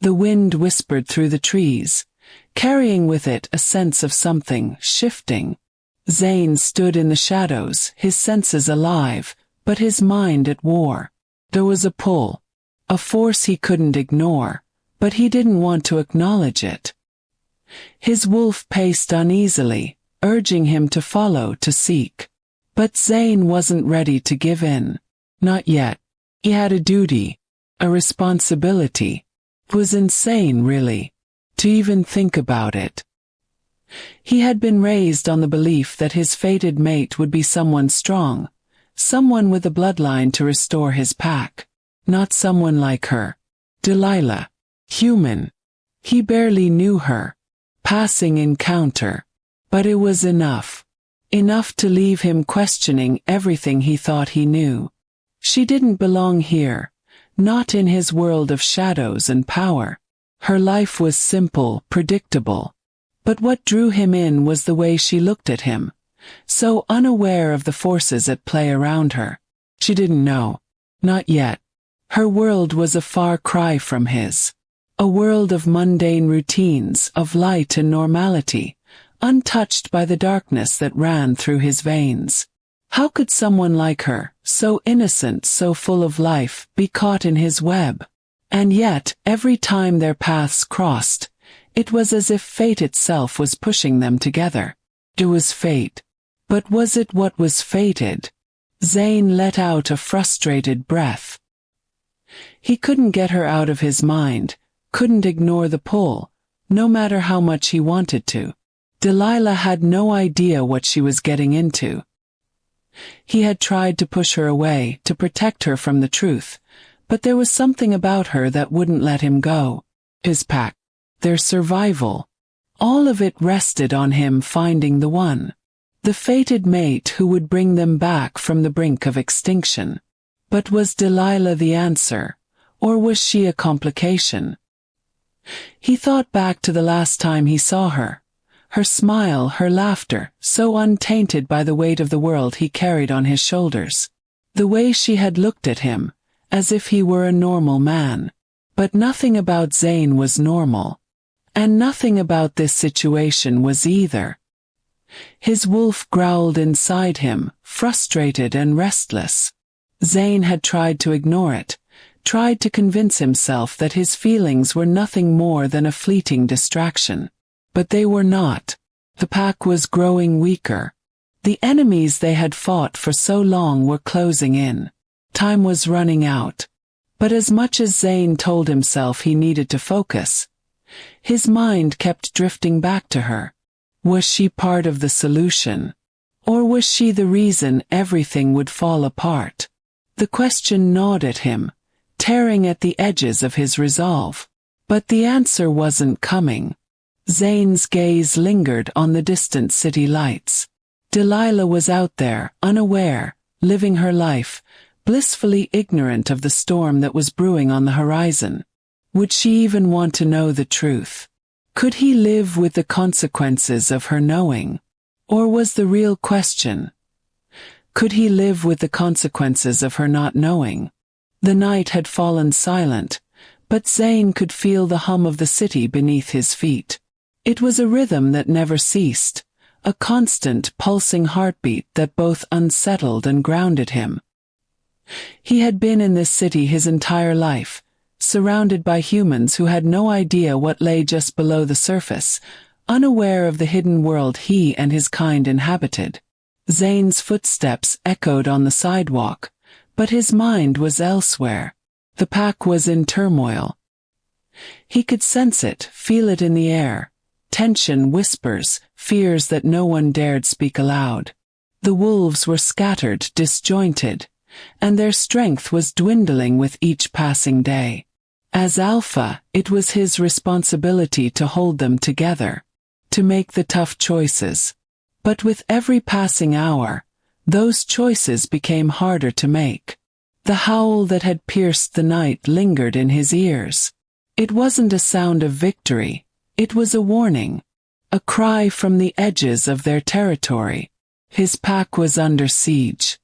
The wind whispered through the trees, carrying with it a sense of something shifting. Zane stood in the shadows, his senses alive, but his mind at war. There was a pull, a force he couldn't ignore, but he didn't want to acknowledge it. His wolf paced uneasily, urging him to follow, to seek. But Zane wasn't ready to give in. Not yet. He had a duty, a responsibility. It was insane, really, to even think about it. He had been raised on the belief that his fated mate would be someone strong, someone with a bloodline to restore his pack. Not someone like her. Delilah. Human. He barely knew her. Passing encounter. But it was enough. Enough to leave him questioning everything he thought he knew. She didn't belong here, not in his world of shadows and power. Her life was simple, predictable. But what drew him in was the way she looked at him, so unaware of the forces at play around her. She didn't know. Not yet. Her world was a far cry from his. A world of mundane routines, of light and normality, untouched by the darkness that ran through his veins. How could someone like her, so innocent, so full of life, be caught in his web? And yet, every time their paths crossed, it was as if fate itself was pushing them together. It was fate. But was it what was fated? Zane let out a frustrated breath. He couldn't get her out of his mind, couldn't ignore the pull, no matter how much he wanted to. Delilah had no idea what she was getting into. He had tried to push her away, to protect her from the truth, but there was something about her that wouldn't let him go. His pack. Their survival. All of it rested on him finding the one. The fated mate who would bring them back from the brink of extinction. But was Delilah the answer, or was she a complication? He thought back to the last time he saw her. Her smile, her laughter, so untainted by the weight of the world he carried on his shoulders. The way she had looked at him, as if he were a normal man. But nothing about Zane was normal. And nothing about this situation was either. His wolf growled inside him, frustrated and restless. Zane had tried to ignore it, tried to convince himself that his feelings were nothing more than a fleeting distraction. But they were not. The pack was growing weaker. The enemies they had fought for so long were closing in. Time was running out. But as much as Zane told himself he needed to focus, his mind kept drifting back to her. Was she part of the solution? Or was she the reason everything would fall apart? The question gnawed at him, tearing at the edges of his resolve. But the answer wasn't coming. Zane's gaze lingered on the distant city lights. Delilah was out there, unaware, living her life, blissfully ignorant of the storm that was brewing on the horizon. Would she even want to know the truth? Could he live with the consequences of her knowing? Or was the real question, could he live with the consequences of her not knowing? The night had fallen silent, but Zane could feel the hum of the city beneath his feet. It was a rhythm that never ceased, a constant, pulsing heartbeat that both unsettled and grounded him. He had been in this city his entire life, surrounded by humans who had no idea what lay just below the surface, unaware of the hidden world he and his kind inhabited. Zane's footsteps echoed on the sidewalk, but his mind was elsewhere. The pack was in turmoil. He could sense it, feel it in the air. Tension, whispers, fears that no one dared speak aloud. The wolves were scattered, disjointed, and their strength was dwindling with each passing day. As alpha, it was his responsibility to hold them together, to make the tough choices. But with every passing hour, those choices became harder to make. The howl that had pierced the night lingered in his ears. It wasn't a sound of victory, it was a warning, a cry from the edges of their territory. His pack was under siege.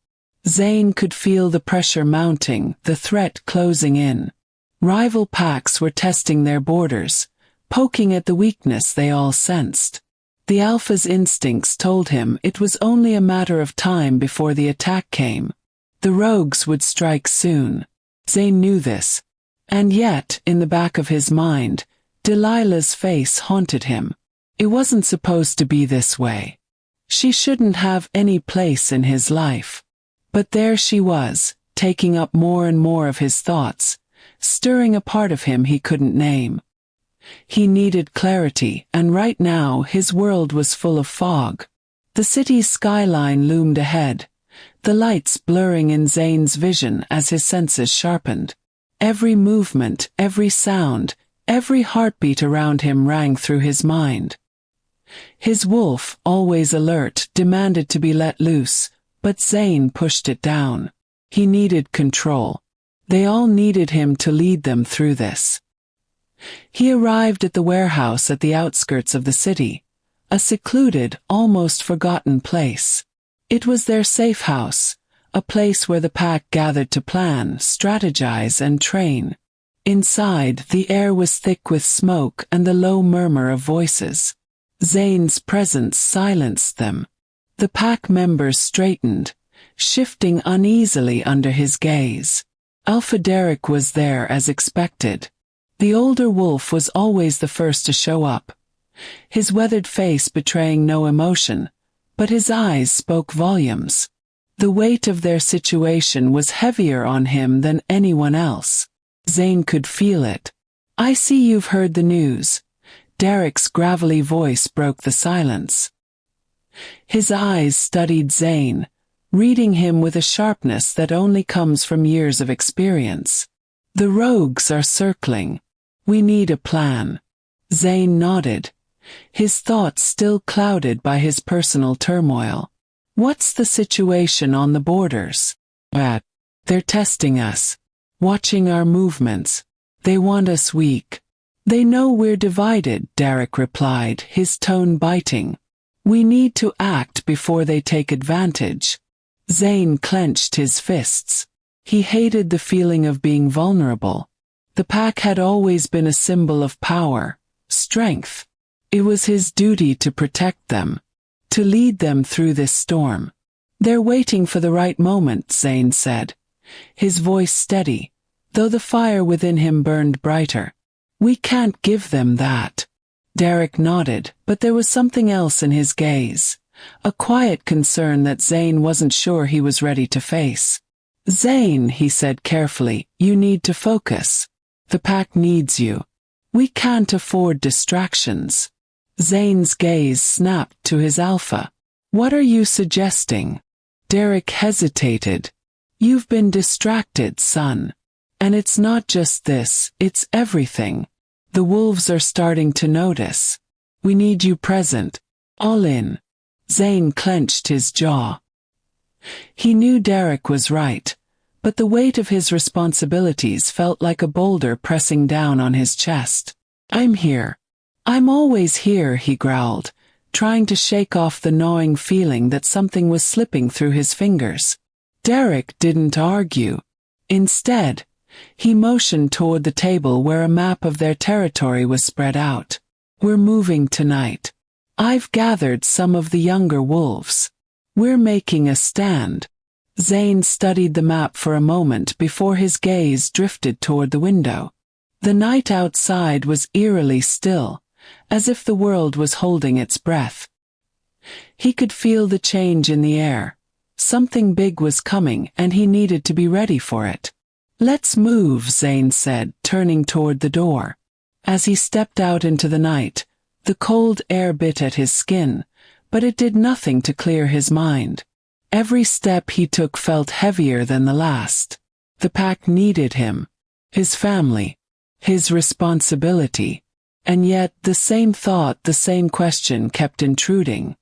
Zane could feel the pressure mounting, the threat closing in. Rival packs were testing their borders, poking at the weakness they all sensed. The alpha's instincts told him it was only a matter of time before the attack came. The rogues would strike soon. Zane knew this. And yet, in the back of his mind, Delilah's face haunted him. It wasn't supposed to be this way. She shouldn't have any place in his life. But there she was, taking up more and more of his thoughts, stirring a part of him he couldn't name. He needed clarity, and right now his world was full of fog. The city's skyline loomed ahead, the lights blurring in Zane's vision as his senses sharpened. Every movement, every sound, every heartbeat around him rang through his mind. His wolf, always alert, demanded to be let loose, but Zane pushed it down. He needed control. They all needed him to lead them through this. He arrived at the warehouse at the outskirts of the city, a secluded, almost forgotten place. It was their safe house, a place where the pack gathered to plan, strategize, and train. Inside, the air was thick with smoke and the low murmur of voices. Zane's presence silenced them. The pack members straightened, shifting uneasily under his gaze. Alpha Derek was there as expected. The older wolf was always the first to show up, his weathered face betraying no emotion, but his eyes spoke volumes. The weight of their situation was heavier on him than anyone else. Zane could feel it. "I see you've heard the news." Derek's gravelly voice broke the silence. His eyes studied Zane, reading him with a sharpness that only comes from years of experience. "The rogues are circling. We need a plan." Zane nodded, his thoughts still clouded by his personal turmoil. "What's the situation on the borders?" "They're testing us, watching our movements. They want us weak. They know we're divided," Derek replied, his tone biting. "We need to act before they take advantage." Zane clenched his fists. He hated the feeling of being vulnerable. The pack had always been a symbol of power, strength. It was his duty to protect them, to lead them through this storm. "They're waiting for the right moment," Zane said, his voice steady, though the fire within him burned brighter. "We can't give them that." Derek nodded, but there was something else in his gaze, a quiet concern that Zane wasn't sure he was ready to face. "Zane," he said carefully, "you need to focus. The pack needs you. We can't afford distractions." Zane's gaze snapped to his alpha. "What are you suggesting?" Derek hesitated. "You've been distracted, son. And it's not just this, it's everything. The wolves are starting to notice. We need you present. All in." Zane clenched his jaw. He knew Derek was right, but the weight of his responsibilities felt like a boulder pressing down on his chest. "I'm here. I'm always here," he growled, trying to shake off the gnawing feeling that something was slipping through his fingers. Derek didn't argue. Instead, he motioned toward the table where a map of their territory was spread out. "We're moving tonight. I've gathered some of the younger wolves. We're making a stand." Zane studied the map for a moment before his gaze drifted toward the window. The night outside was eerily still, as if the world was holding its breath. He could feel the change in the air. Something big was coming, and he needed to be ready for it. "Let's move," Zane said, turning toward the door. As he stepped out into the night, the cold air bit at his skin, but it did nothing to clear his mind. Every step he took felt heavier than the last. The pack needed him, his family, his responsibility. And yet the same thought, the same question kept intruding.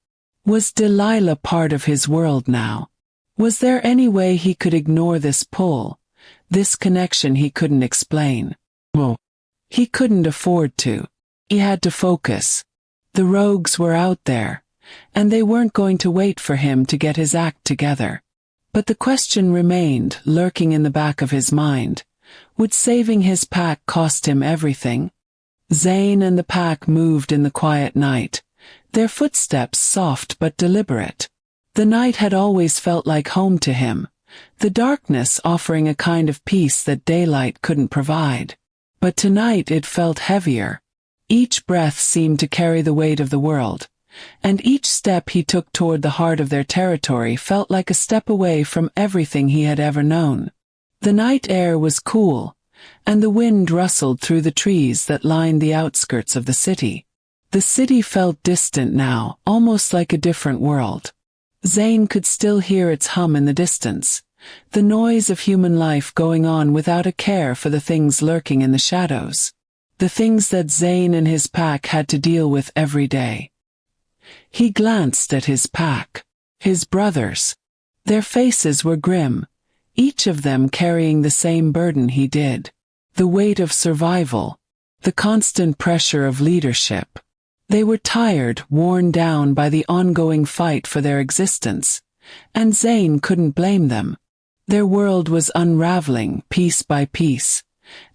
Was Delilah part of his world now? Was there any way he could ignore this pull, this connection he couldn't explain? Well, he couldn't afford to. He had to focus. The rogues were out there, and they weren't going to wait for him to get his act together. But the question remained, lurking in the back of his mind. Would saving his pack cost him everything? Zane and the pack moved in the quiet night, their footsteps soft but deliberate. The night had always felt like home to him, the darkness offering a kind of peace that daylight couldn't provide. But tonight it felt heavier. Each breath seemed to carry the weight of the world, and each step he took toward the heart of their territory felt like a step away from everything he had ever known. The night air was cool, and the wind rustled through the trees that lined the outskirts of the city. The city felt distant now, almost like a different world. Zane could still hear its hum in the distance, the noise of human life going on without a care for the things lurking in the shadows. The things that Zane and his pack had to deal with every day. He glanced at his pack, his brothers. Their faces were grim, each of them carrying the same burden he did. The weight of survival, the constant pressure of leadership. They were tired, worn down by the ongoing fight for their existence, and Zane couldn't blame them. Their world was unraveling piece by piece,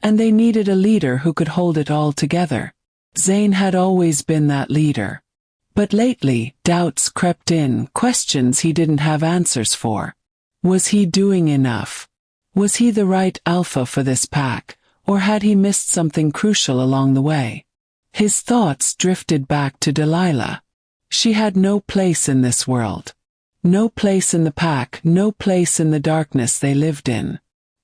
and they needed a leader who could hold it all together. Zane had always been that leader. But lately, doubts crept in, questions he didn't have answers for. Was he doing enough? Was he the right alpha for this pack, or had he missed something crucial along the way? His thoughts drifted back to Delilah. She had no place in this world. No place in the pack, no place in the darkness they lived in.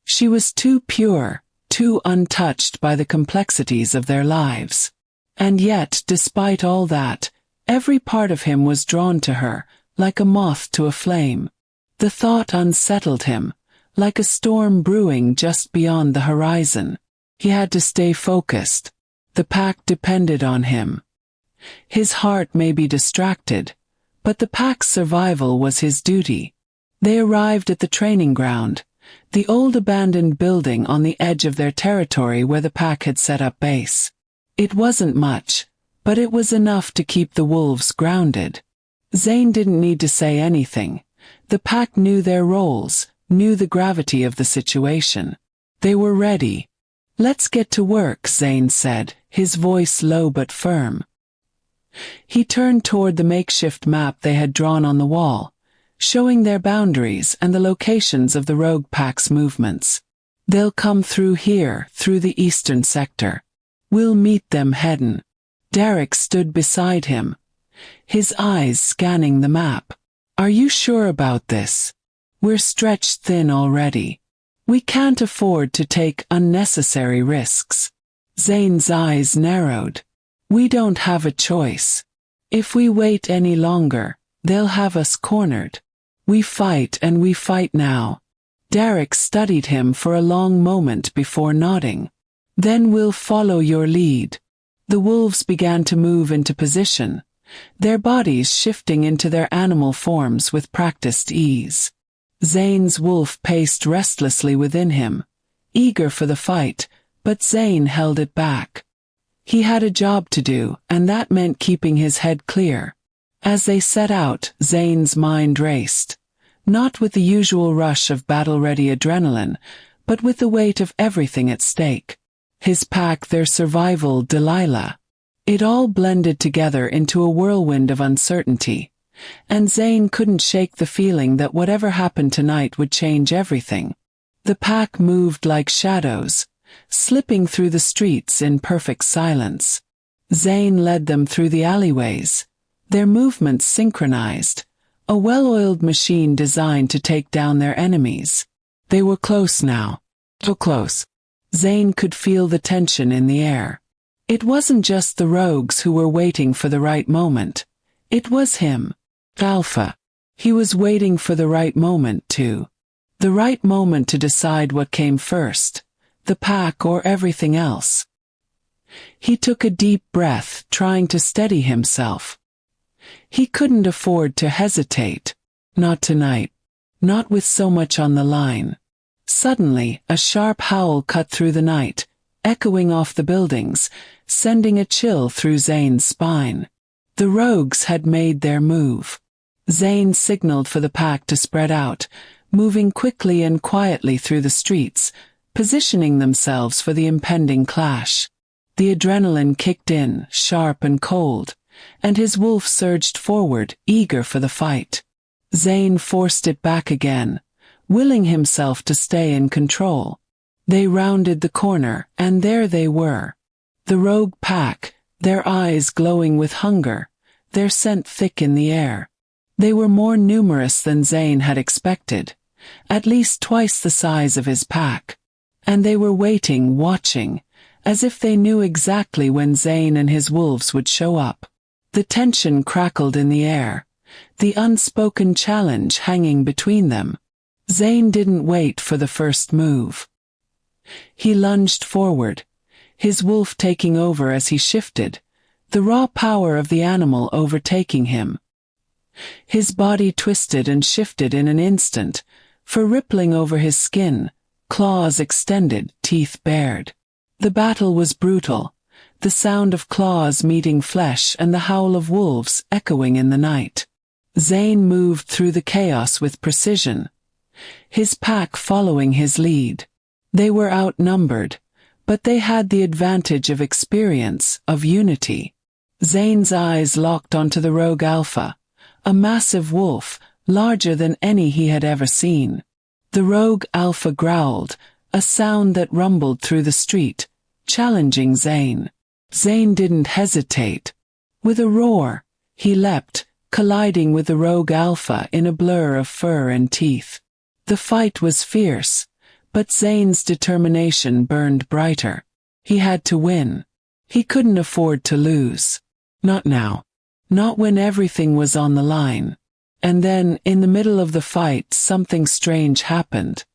She was too pure, too untouched by the complexities of their lives. And yet, despite all that, every part of him was drawn to her, like a moth to a flame. The thought unsettled him, like a storm brewing just beyond the horizon. He had to stay focused. The pack depended on him. His heart may be distracted, but the pack's survival was his duty. They arrived at the training ground, the old abandoned building on the edge of their territory where the pack had set up base. It wasn't much, but it was enough to keep the wolves grounded. Zane didn't need to say anything. The pack knew their roles, knew the gravity of the situation. They were ready. "Let's get to work," Zane said, his voice low but firm. He turned toward the makeshift map they had drawn on the wall, showing their boundaries and the locations of the rogue pack's movements. "They'll come through here, through the eastern sector. We'll meet them headin'." Derek stood beside him, his eyes scanning the map. "Are you sure about this? We're stretched thin already. We can't afford to take unnecessary risks." Zane's eyes narrowed. "We don't have a choice. If we wait any longer, they'll have us cornered. We fight and we fight now." Derek studied him for a long moment before nodding. "Then we'll follow your lead." The wolves began to move into position, their bodies shifting into their animal forms with practiced ease. Zane's wolf paced restlessly within him, eager for the fight, but Zane held it back. He had a job to do, and that meant keeping his head clear. As they set out, Zane's mind raced, not with the usual rush of battle-ready adrenaline, but with the weight of everything at stake. His pack, their survival, Delilah. It all blended together into a whirlwind of uncertainty, and Zane couldn't shake the feeling that whatever happened tonight would change everything. The pack moved like shadows, slipping through the streets in perfect silence. Zane led them through the alleyways, their movements synchronized, a well-oiled machine designed to take down their enemies. They were close now. So close. Zane could feel the tension in the air. It wasn't just the rogues who were waiting for the right moment. It was him, Alpha. He was waiting for the right moment too. The right moment to decide what came first, the pack or everything else. He took a deep breath, trying to steady himself. He couldn't afford to hesitate. Not tonight. Not with so much on the line. Suddenly, a sharp howl cut through the night, echoing off the buildings, sending a chill through Zane's spine. The rogues had made their move. Zane signaled for the pack to spread out, moving quickly and quietly through the streets, positioning themselves for the impending clash. The adrenaline kicked in, sharp and cold, and his wolf surged forward, eager for the fight. Zane forced it back again, willing himself to stay in control. They rounded the corner, and there they were. The rogue pack, their eyes glowing with hunger, their scent thick in the air. They were more numerous than Zane had expected, at least twice the size of his pack. And they were waiting, watching, as if they knew exactly when Zane and his wolves would show up. The tension crackled in the air, the unspoken challenge hanging between them. Zane didn't wait for the first move. He lunged forward, his wolf taking over as he shifted, the raw power of the animal overtaking him. His body twisted and shifted in an instant, fur rippling over his skin, claws extended, teeth bared. The battle was brutal, the sound of claws meeting flesh and the howl of wolves echoing in the night. Zane moved through the chaos with precision, his pack following his lead. They were outnumbered, but they had the advantage of experience, of unity. Zane's eyes locked onto the rogue alpha, a massive wolf, larger than any he had ever seen. The rogue alpha growled, a sound that rumbled through the street, challenging Zane. Zane didn't hesitate. With a roar, he leapt, colliding with the rogue alpha in a blur of fur and teeth. The fight was fierce, but Zane's determination burned brighter. He had to win. He couldn't afford to lose. Not now. Not when everything was on the line. And then, in the middle of the fight, something strange happened.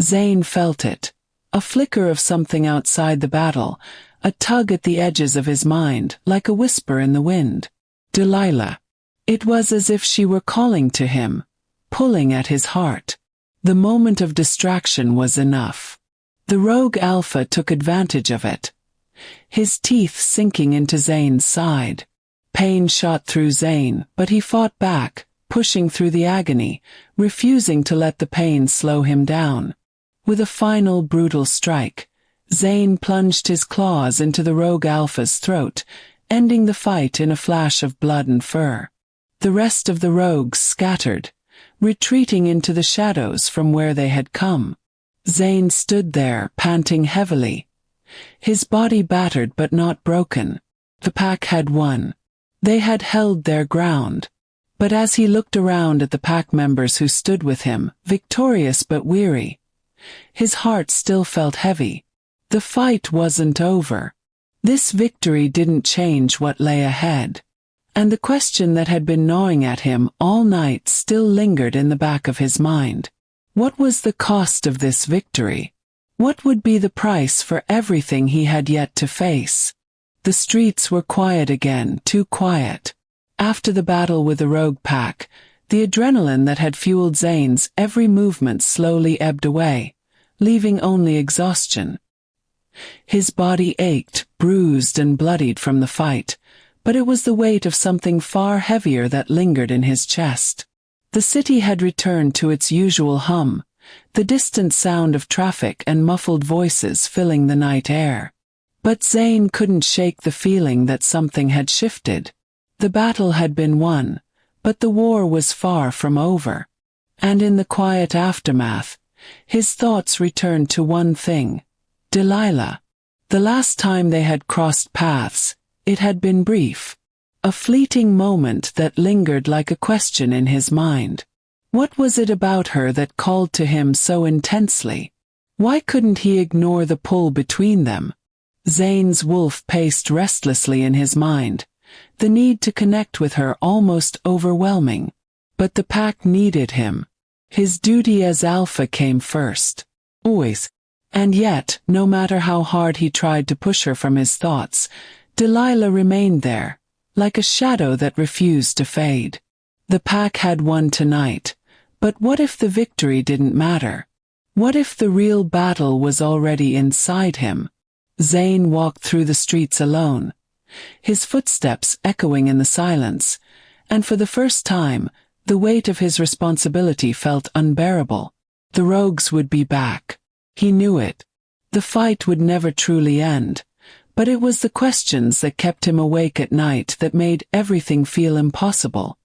Zane felt it. A flicker of something outside the battle, a tug at the edges of his mind, like a whisper in the wind. Delilah. It was as if she were calling to him, pulling at his heart. The moment of distraction was enough. The rogue alpha took advantage of it, his teeth sinking into Zane's side. Pain shot through Zane, but he fought back, pushing through the agony, refusing to let the pain slow him down. With a final brutal strike, Zane plunged his claws into the rogue alpha's throat, ending the fight in a flash of blood and fur. The rest of the rogues scattered, retreating into the shadows from where they had come. Zane stood there, panting heavily, his body battered but not broken. The pack had won. They had held their ground. But as he looked around at the pack members who stood with him, victorious but weary, his heart still felt heavy. The fight wasn't over. This victory didn't change what lay ahead. And the question that had been gnawing at him all night still lingered in the back of his mind. What was the cost of this victory? What would be the price for everything he had yet to face? The streets were quiet again, too quiet. After the battle with the rogue pack, the adrenaline that had fueled Zane's every movement slowly ebbed away, leaving only exhaustion. His body ached, bruised and bloodied from the fight, but it was the weight of something far heavier that lingered in his chest. The city had returned to its usual hum, the distant sound of traffic and muffled voices filling the night air. But Zane couldn't shake the feeling that something had shifted. The battle had been won, but the war was far from over. And in the quiet aftermath, his thoughts returned to one thing: Delilah. The last time they had crossed paths, it had been brief. A fleeting moment that lingered like a question in his mind. What was it about her that called to him so intensely? Why couldn't he ignore the pull between them? Zane's wolf paced restlessly in his mind, the need to connect with her almost overwhelming. But the pack needed him. His duty as alpha came first. Always. And yet, no matter how hard he tried to push her from his thoughts, Delilah remained there, like a shadow that refused to fade. The pack had won tonight, but what if the victory didn't matter? What if the real battle was already inside him? Zane walked through the streets alone, his footsteps echoing in the silence, and for the first time, the weight of his responsibility felt unbearable. The rogues would be back. He knew it. The fight would never truly end, but it was the questions that kept him awake at night that made everything feel impossible.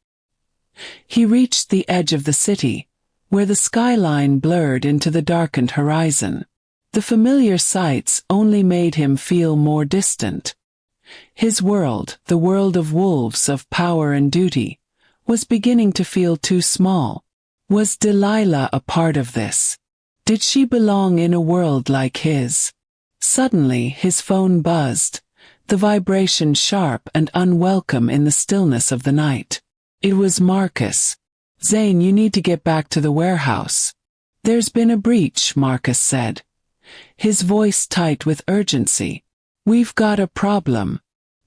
He reached the edge of the city, where the skyline blurred into the darkened horizon. The familiar sights only made him feel more distant. His world, the world of wolves, of power and duty, was beginning to feel too small. Was Delilah a part of this? Did she belong in a world like his? Suddenly his phone buzzed, the vibration sharp and unwelcome in the stillness of the night. It was Marcus. "Zane, you need to get back to the warehouse." "There's been a breach," Marcus said, his voice tight with urgency. "We've got a problem."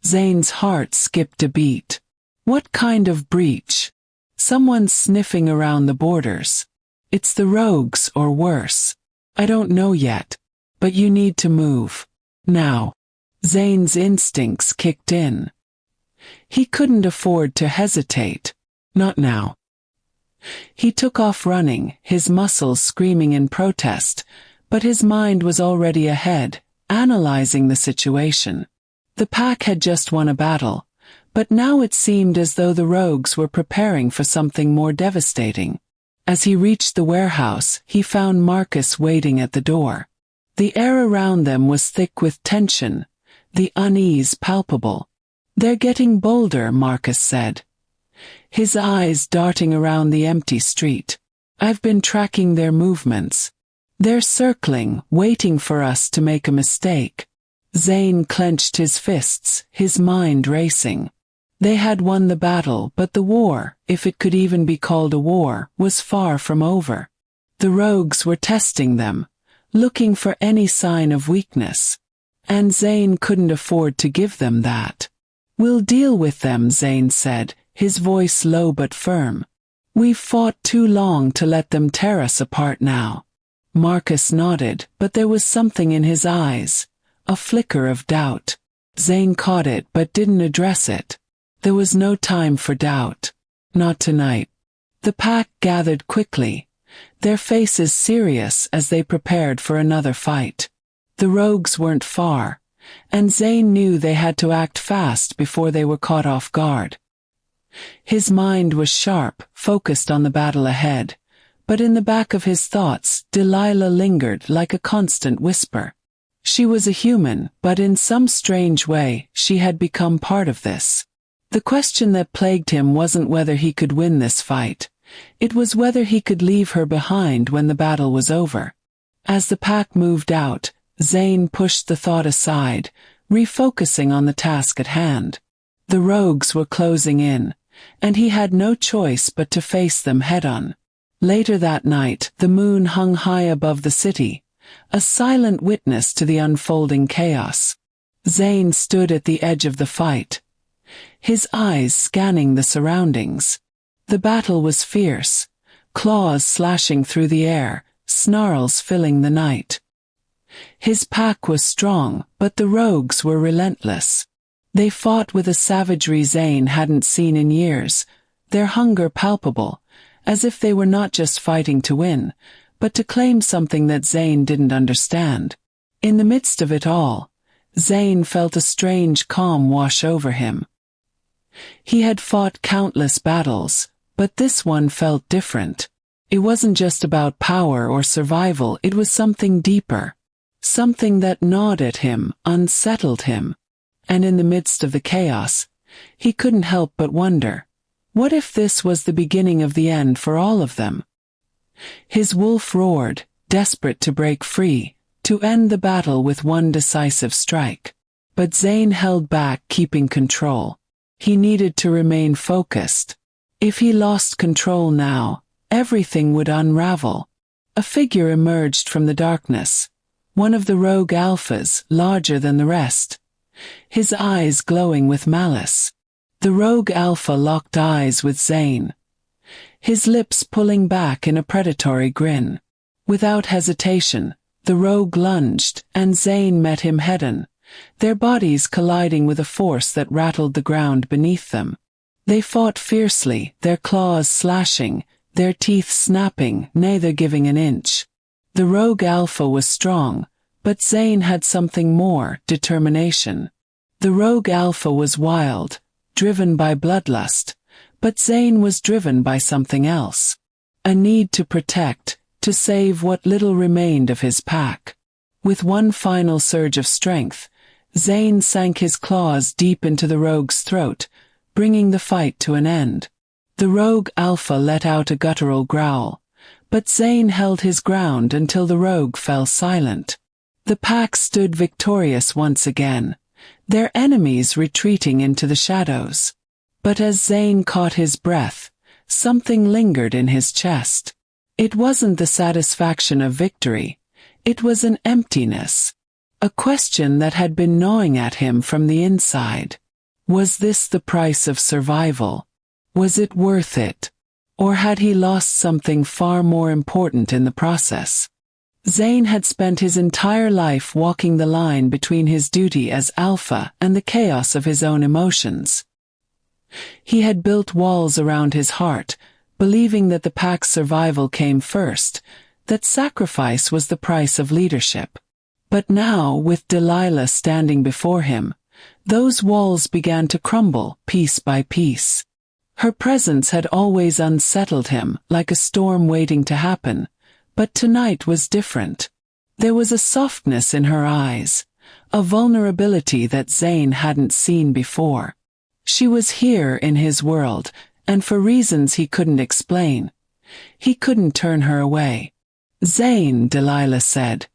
Zane's heart skipped a beat. What kind of breach? Someone's sniffing around the borders. It's the rogues or worse. I don't know yet. But you need to move. Now. Zane's instincts kicked in. He couldn't afford to hesitate. Not now. He took off running, his muscles screaming in protest, but his mind was already ahead, analyzing the situation. The pack had just won a battle, but now it seemed as though the rogues were preparing for something more devastating. As he reached the warehouse, he found Marcus waiting at the door. The air around them was thick with tension, the unease palpable. "They're getting bolder," Marcus said, his eyes darting around the empty street. "I've been tracking their movements. They're circling, waiting for us to make a mistake." Zane clenched his fists, his mind racing. They had won the battle, but the war, if it could even be called a war, was far from over. The rogues were testing them, looking for any sign of weakness. And Zane couldn't afford to give them that. "We'll deal with them," Zane said, his voice low but firm. "We've fought too long to let them tear us apart now." Marcus nodded, but there was something in his eyes, a flicker of doubt. Zane caught it but didn't address it. There was no time for doubt. Not tonight. The pack gathered quickly, their faces serious as they prepared for another fight. The rogues weren't far, and Zane knew they had to act fast before they were caught off guard. His mind was sharp, focused on the battle ahead, but in the back of his thoughts, Delilah lingered like a constant whisper. She was a human, but in some strange way, she had become part of this. The question that plagued him wasn't whether he could win this fight. It was whether he could leave her behind when the battle was over. As the pack moved out, Zane pushed the thought aside, refocusing on the task at hand. The rogues were closing in, and he had no choice but to face them head-on. Later that night, the moon hung high above the city, a silent witness to the unfolding chaos. Zane stood at the edge of the fight, his eyes scanning the surroundings. The battle was fierce, claws slashing through the air, snarls filling the night. His pack was strong, but the rogues were relentless. They fought with a savagery Zane hadn't seen in years, their hunger palpable, as if they were not just fighting to win, but to claim something that Zane didn't understand. In the midst of it all, Zane felt a strange calm wash over him. He had fought countless battles, but this one felt different. It wasn't just about power or survival, it was something deeper. Something that gnawed at him, unsettled him. And in the midst of the chaos, he couldn't help but wonder, what if this was the beginning of the end for all of them? His wolf roared, desperate to break free, to end the battle with one decisive strike. But Zane held back, keeping control. He needed to remain focused. If he lost control now, everything would unravel. A figure emerged from the darkness, one of the rogue alphas, larger than the rest, his eyes glowing with malice. The rogue alpha locked eyes with Zane, his lips pulling back in a predatory grin. Without hesitation, the rogue lunged, and Zane met him head-on, their bodies colliding with a force that rattled the ground beneath them. They fought fiercely, their claws slashing, their teeth snapping, neither giving an inch. The rogue alpha was strong, But Zane had something more, determination. The rogue alpha was wild, driven by bloodlust, but Zane was driven by something else. A need to protect, to save what little remained of his pack. With one final surge of strength, Zane sank his claws deep into the rogue's throat, bringing the fight to an end. The rogue alpha let out a guttural growl, but Zane held his ground until the rogue fell silent. The pack stood victorious once again, their enemies retreating into the shadows. But as Zane caught his breath, something lingered in his chest. It wasn't the satisfaction of victory, it was an emptiness. A question that had been gnawing at him from the inside. Was this the price of survival? Was it worth it? Or had he lost something far more important in the process? Zane had spent his entire life walking the line between his duty as alpha and the chaos of his own emotions. He had built walls around his heart, believing that the pack's survival came first, that sacrifice was the price of leadership. But now, with Delilah standing before him, those walls began to crumble piece by piece. Her presence had always unsettled him, like a storm waiting to happen, but tonight was different. There was a softness in her eyes, a vulnerability that Zane hadn't seen before. She was here in his world, and for reasons he couldn't explain. He couldn't turn her away. "Zane," Delilah said,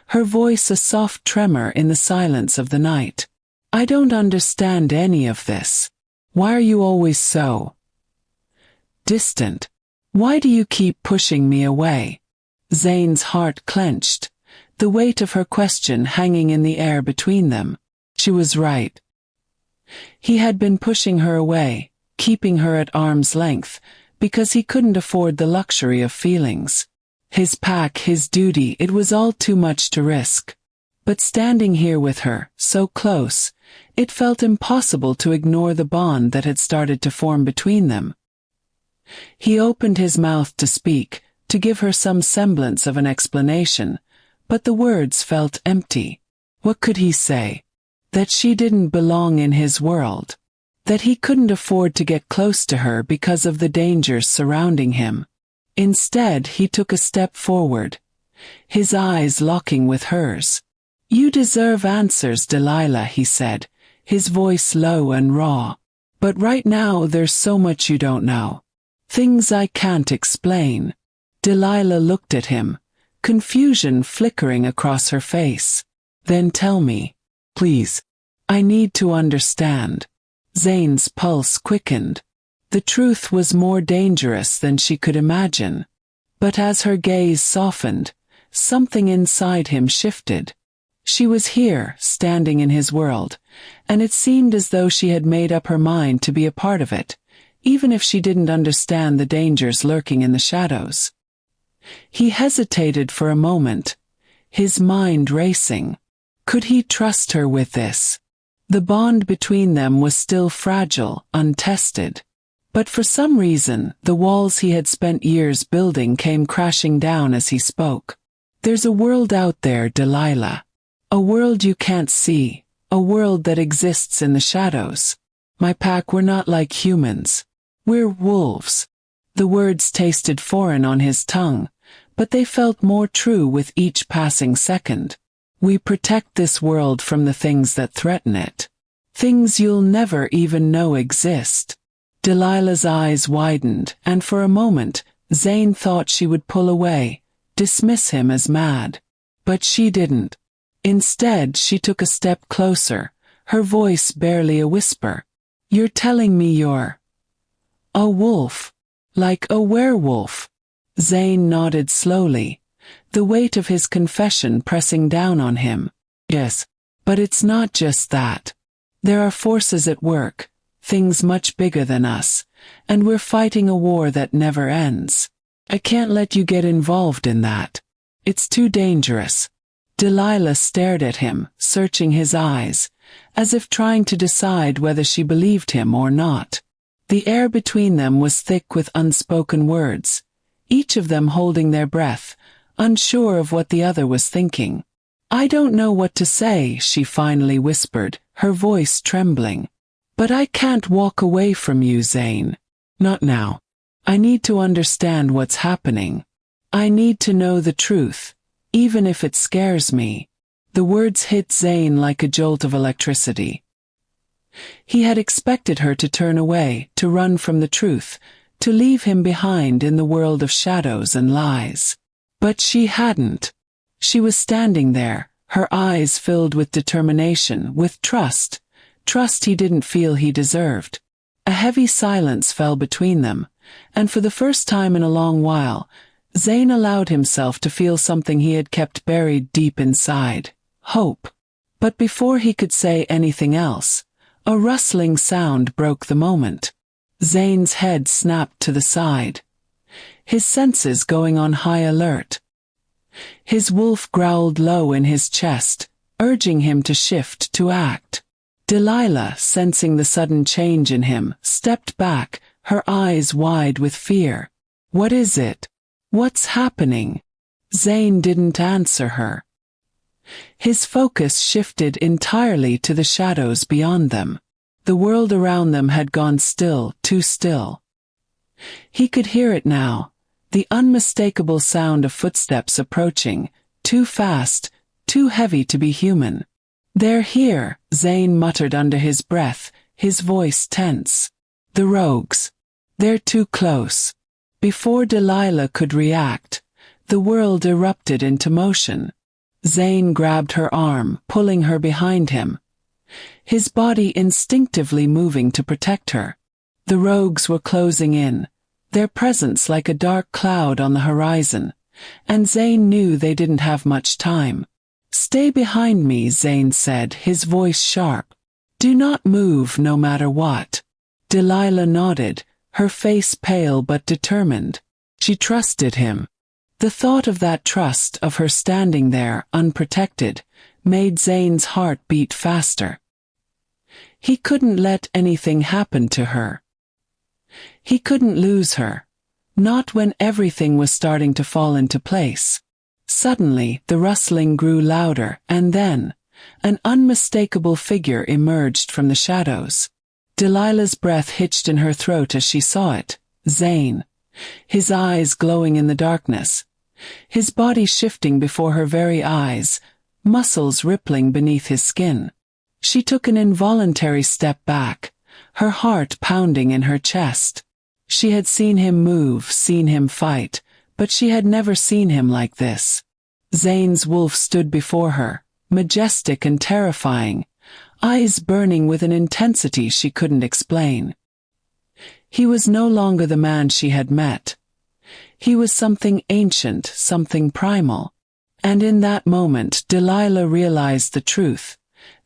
her voice a soft tremor in the silence of the night. "I don't understand any of this. Why are you always so distant? Why do you keep pushing me away?" Zane's heart clenched, the weight of her question hanging in the air between them. She was right. He had been pushing her away, keeping her at arm's length, because he couldn't afford the luxury of feelings. His pack, his duty, it was all too much to risk. But standing here with her, so close, it felt impossible to ignore the bond that had started to form between them. He opened his mouth to speak, to give her some semblance of an explanation, but the words felt empty. What could he say? That she didn't belong in his world. That he couldn't afford to get close to her because of the dangers surrounding him. Instead, he took a step forward, his eyes locking with hers. "You deserve answers, Delilah," he said, his voice low and raw. "But right now there's so much you don't know. Things I can't explain." Delilah looked at him, confusion flickering across her face. "Then tell me, please. I need to understand." Zane's pulse quickened. The truth was more dangerous than she could imagine. But as her gaze softened, something inside him shifted. She was here, standing in his world, and it seemed as though she had made up her mind to be a part of it, even if she didn't understand the dangers lurking in the shadows. He hesitated for a moment, his mind racing. Could he trust her with this? The bond between them was still fragile, untested. But for some reason, the walls he had spent years building came crashing down as he spoke. "There's a world out there, Delilah. A world you can't see, a world that exists in the shadows. My pack, we're not like humans. We're wolves." The words tasted foreign on his tongue, but they felt more true with each passing second. "We protect this world from the things that threaten it. Things you'll never even know exist." Delilah's eyes widened, and for a moment, Zane thought she would pull away, dismiss him as mad. But she didn't. Instead, she took a step closer, her voice barely a whisper. "You're telling me you're a wolf? Like a werewolf?" Zane nodded slowly, the weight of his confession pressing down on him. "Yes, but it's not just that. There are forces at work, things much bigger than us, and we're fighting a war that never ends. I can't let you get involved in that. It's too dangerous." Delilah stared at him, searching his eyes, as if trying to decide whether she believed him or not. The air between them was thick with unspoken words, each of them holding their breath, unsure of what the other was thinking. "I don't know what to say," she finally whispered, her voice trembling. "But I can't walk away from you, Zane. Not now. I need to understand what's happening. I need to know the truth, even if it scares me." The words hit Zane like a jolt of electricity. He had expected her to turn away, to run from the truth, to leave him behind in the world of shadows and lies. But she hadn't. She was standing there, her eyes filled with determination, with trust he didn't feel he deserved. A heavy silence fell between them, and for the first time in a long while, Zane allowed himself to feel something he had kept buried deep inside: hope. But before he could say anything else, a rustling sound broke the moment. Zane's head snapped to the side, his senses going on high alert. His wolf growled low in his chest, urging him to shift, to act. Delilah, sensing the sudden change in him, stepped back, her eyes wide with fear. "What is it? What's happening?" Zane didn't answer her. His focus shifted entirely to the shadows beyond them. The world around them had gone still, too still. He could hear it now, the unmistakable sound of footsteps approaching, too fast, too heavy to be human. "They're here," Zane muttered under his breath, his voice tense. "The rogues. They're too close." Before Delilah could react, the world erupted into motion. Zane grabbed her arm, pulling her behind him, his body instinctively moving to protect her. The rogues were closing in, their presence like a dark cloud on the horizon, and Zane knew they didn't have much time. "Stay behind me," Zane said, his voice sharp. "Do not move no matter what." Delilah nodded, her face pale but determined. She trusted him. The thought of that trust, of her standing there, unprotected, made Zane's heart beat faster. He couldn't let anything happen to her. He couldn't lose her, not when everything was starting to fall into place. Suddenly, the rustling grew louder, and then, an unmistakable figure emerged from the shadows. Delilah's breath hitched in her throat as she saw it. Zane, his eyes glowing in the darkness, his body shifting before her very eyes, muscles rippling beneath his skin. She took an involuntary step back, her heart pounding in her chest. She had seen him move, seen him fight, but she had never seen him like this. Zane's wolf stood before her, majestic and terrifying, eyes burning with an intensity she couldn't explain. He was no longer the man she had met. He was something ancient, something primal. And in that moment, Delilah realized the truth.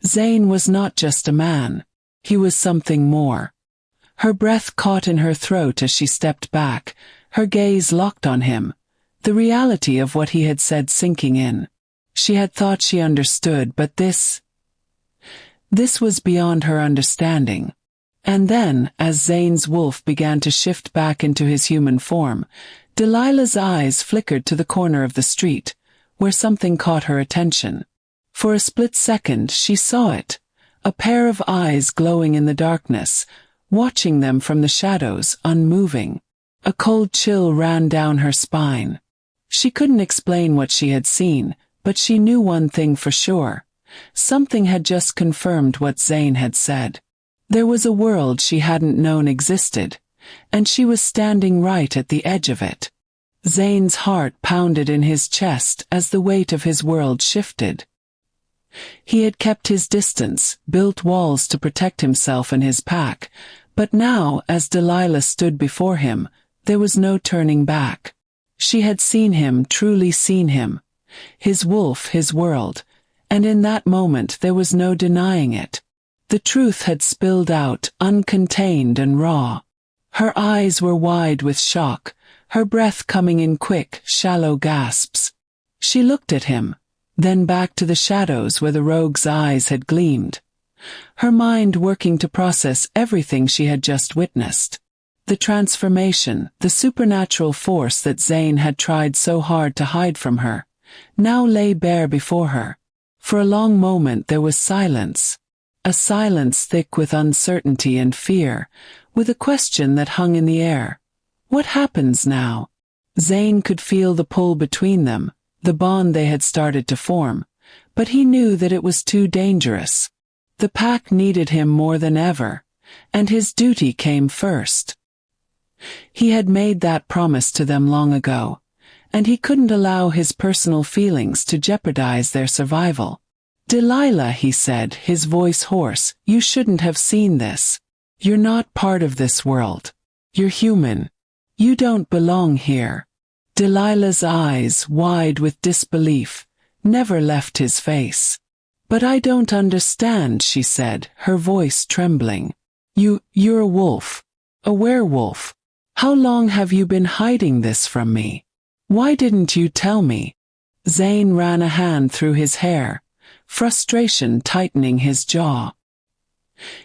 Zane was not just a man. He was something more. Her breath caught in her throat as she stepped back, her gaze locked on him, the reality of what he had said sinking in. She had thought she understood, but this was beyond her understanding. And then, as Zane's wolf began to shift back into his human form, Delilah's eyes flickered to the corner of the street, where something caught her attention. For a split second, she saw it, a pair of eyes glowing in the darkness, watching them from the shadows, unmoving. A cold chill ran down her spine. She couldn't explain what she had seen, but she knew one thing for sure. Something had just confirmed what Zane had said. There was a world she hadn't known existed, and she was standing right at the edge of it. Zane's heart pounded in his chest as the weight of his world shifted. He had kept his distance, built walls to protect himself and his pack, but now, as Delilah stood before him, there was no turning back. She had seen him, truly seen him, his wolf, his world, and in that moment there was no denying it. The truth had spilled out, uncontained and raw. Her eyes were wide with shock, her breath coming in quick, shallow gasps. She looked at him, then back to the shadows where the rogue's eyes had gleamed, her mind working to process everything she had just witnessed. The transformation, the supernatural force that Zane had tried so hard to hide from her, now lay bare before her. For a long moment there was silence. A silence thick with uncertainty and fear, with a question that hung in the air. What happens now? Zane could feel the pull between them, the bond they had started to form, but he knew that it was too dangerous. The pack needed him more than ever, and his duty came first. He had made that promise to them long ago, and he couldn't allow his personal feelings to jeopardize their survival. "Delilah," he said, his voice hoarse, "you shouldn't have seen this. You're not part of this world. You're human. You don't belong here." Delilah's eyes, wide with disbelief, never left his face. "But I don't understand," she said, her voice trembling. You're a wolf. A werewolf. How long have you been hiding this from me? Why didn't you tell me?" Zane ran a hand through his hair, frustration tightening his jaw.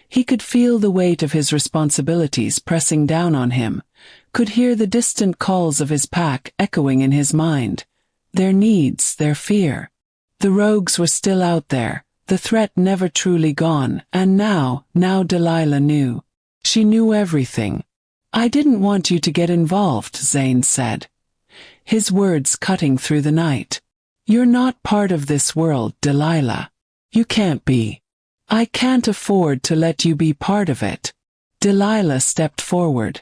He could feel the weight of his responsibilities pressing down on him, could hear the distant calls of his pack echoing in his mind, their needs, their fear. The rogues were still out there, the threat never truly gone, and now Delilah knew. She knew everything. "I didn't want you to get involved," Zane said, his words cutting through the night. "You're not part of this world, Delilah. You can't be. I can't afford to let you be part of it." Delilah stepped forward,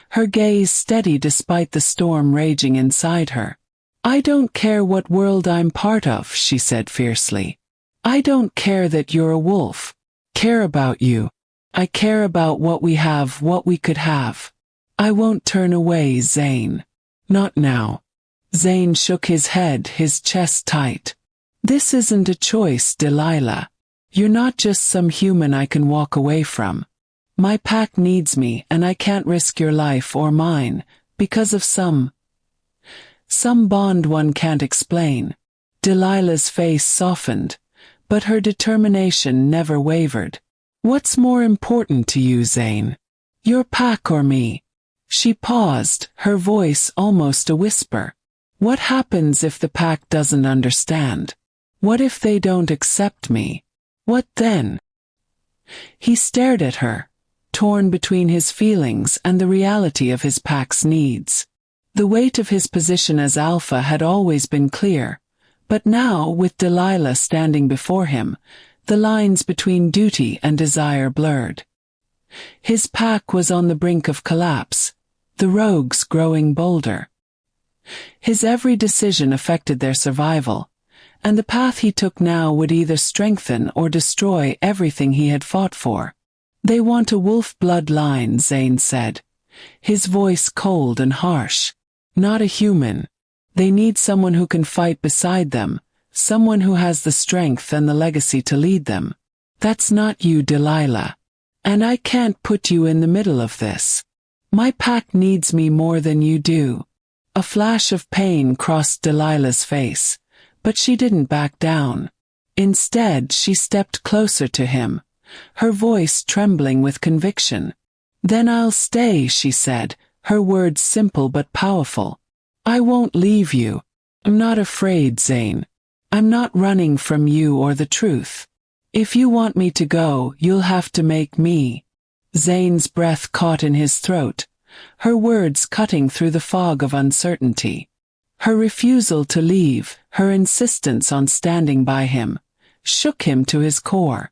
her gaze steady despite the storm raging inside her. "I don't care what world I'm part of," she said fiercely. "I don't care that you're a wolf. Care about you. I care about what we have, what we could have. I won't turn away, Zane. Not now." Zane shook his head, his chest tight. "This isn't a choice, Delilah. You're not just some human I can walk away from. My pack needs me, and I can't risk your life or mine, because of some bond one can't explain." Delilah's face softened, but her determination never wavered. "What's more important to you, Zane? Your pack or me?" She paused, her voice almost a whisper. "What happens if the pack doesn't understand? What if they don't accept me? What then?" He stared at her, torn between his feelings and the reality of his pack's needs. The weight of his position as alpha had always been clear, but now, with Delilah standing before him, the lines between duty and desire blurred. His pack was on the brink of collapse, the rogues growing bolder. His every decision affected their survival, and the path he took now would either strengthen or destroy everything he had fought for. "They want a wolf bloodline," Zane said, his voice cold and harsh. "Not a human. They need someone who can fight beside them, someone who has the strength and the legacy to lead them. That's not you, Delilah. And I can't put you in the middle of this. My pack needs me more than you do." A flash of pain crossed Delilah's face, but she didn't back down. Instead, she stepped closer to him, her voice trembling with conviction. "Then I'll stay," she said, her words simple but powerful. "I won't leave you. I'm not afraid, Zane. I'm not running from you or the truth. If you want me to go, you'll have to make me." Zane's breath caught in his throat, her words cutting through the fog of uncertainty. Her refusal to leave, her insistence on standing by him, shook him to his core.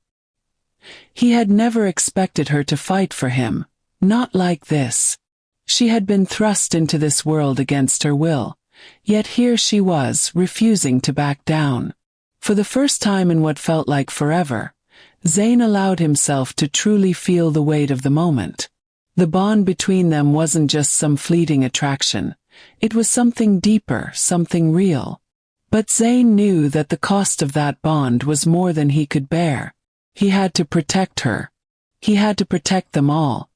He had never expected her to fight for him, not like this. She had been thrust into this world against her will, yet here she was, refusing to back down. For the first time in what felt like forever, Zane allowed himself to truly feel the weight of the moment. The bond between them wasn't just some fleeting attraction. It was something deeper, something real. But Zane knew that the cost of that bond was more than he could bear. He had to protect her. He had to protect them all.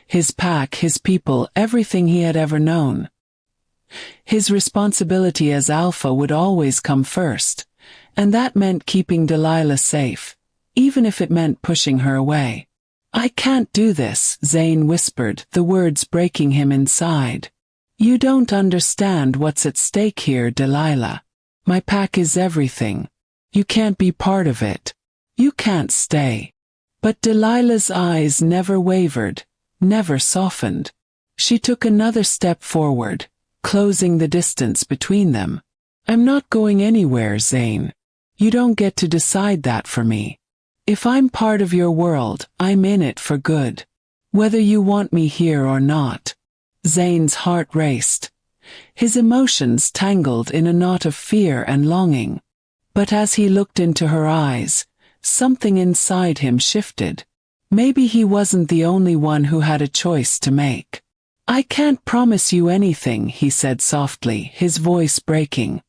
His pack, his people, everything he had ever known. His responsibility as alpha would always come first, and that meant keeping Delilah safe, even if it meant pushing her away. "I can't do this," Zane whispered, the words breaking him inside. "You don't understand what's at stake here, Delilah. My pack is everything. You can't be part of it. You can't stay. But Delilah's eyes never wavered, never softened. She took another step forward, closing the distance between them. I'm not going anywhere, Zane. You don't get to decide that for me. If I'm part of your world, I'm in it for good. Whether you want me here or not. Zane's heart raced. His emotions tangled in a knot of fear and longing. But as he looked into her eyes, something inside him shifted. Maybe he wasn't the only one who had a choice to make. I can't promise you anything, he said softly, his voice breaking.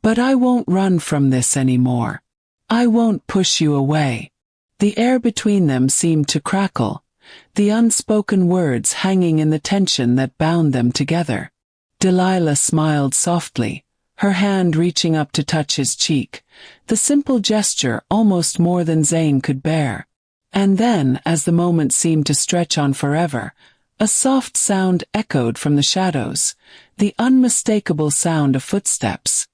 But I won't run from this anymore. I won't push you away. The air between them seemed to crackle, the unspoken words hanging in the tension that bound them together. Delilah smiled softly, her hand reaching up to touch his cheek, the simple gesture almost more than Zane could bear. And then, as the moment seemed to stretch on forever, a soft sound echoed from the shadows, the unmistakable sound of footsteps.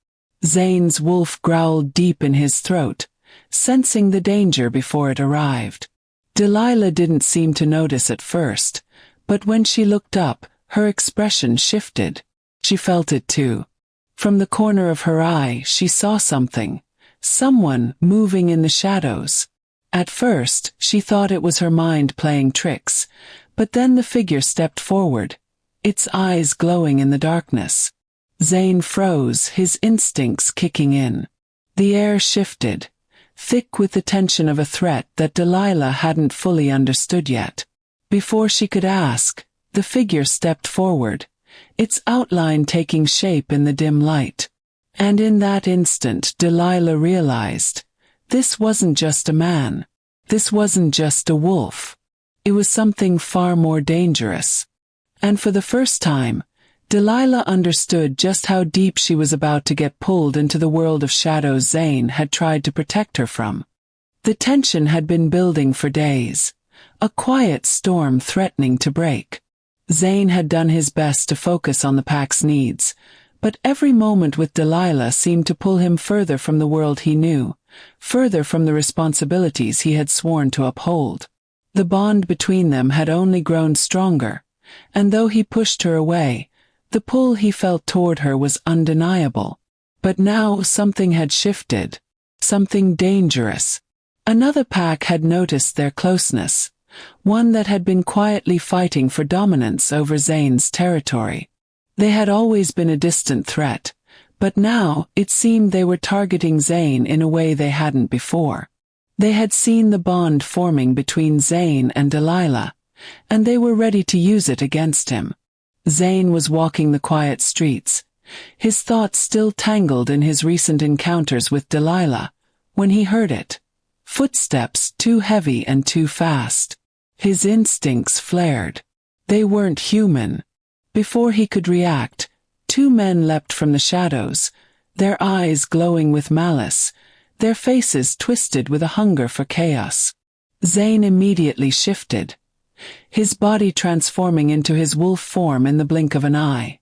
Zane's wolf growled deep in his throat, sensing the danger before it arrived. Delilah didn't seem to notice at first, but when she looked up, her expression shifted. She felt it too. From the corner of her eye, she saw something, someone moving in the shadows. At first, she thought it was her mind playing tricks, but then the figure stepped forward, its eyes glowing in the darkness. Zane froze, his instincts kicking in. The air shifted, thick with the tension of a threat that Delilah hadn't fully understood yet. Before she could ask, the figure stepped forward, its outline taking shape in the dim light. And in that instant Delilah realized, this wasn't just a man. This wasn't just a wolf. It was something far more dangerous. And for the first time, Delilah understood just how deep she was about to get pulled into the world of shadows Zane had tried to protect her from. The tension had been building for days, a quiet storm threatening to break. Zane had done his best to focus on the pack's needs, but every moment with Delilah seemed to pull him further from the world he knew, further from the responsibilities he had sworn to uphold. The bond between them had only grown stronger, and though he pushed her away, the pull he felt toward her was undeniable. But now something had shifted, something dangerous. Another pack had noticed their closeness, one that had been quietly fighting for dominance over Zane's territory. They had always been a distant threat, but now it seemed they were targeting Zane in a way they hadn't before. They had seen the bond forming between Zane and Delilah, and they were ready to use it against him. Zane was walking the quiet streets, his thoughts still tangled in his recent encounters with Delilah, when he heard it. Footsteps too heavy and too fast. His instincts flared. They weren't human. Before he could react, two men leapt from the shadows, their eyes glowing with malice, their faces twisted with a hunger for chaos. Zane immediately shifted, his body transforming into his wolf form in the blink of an eye.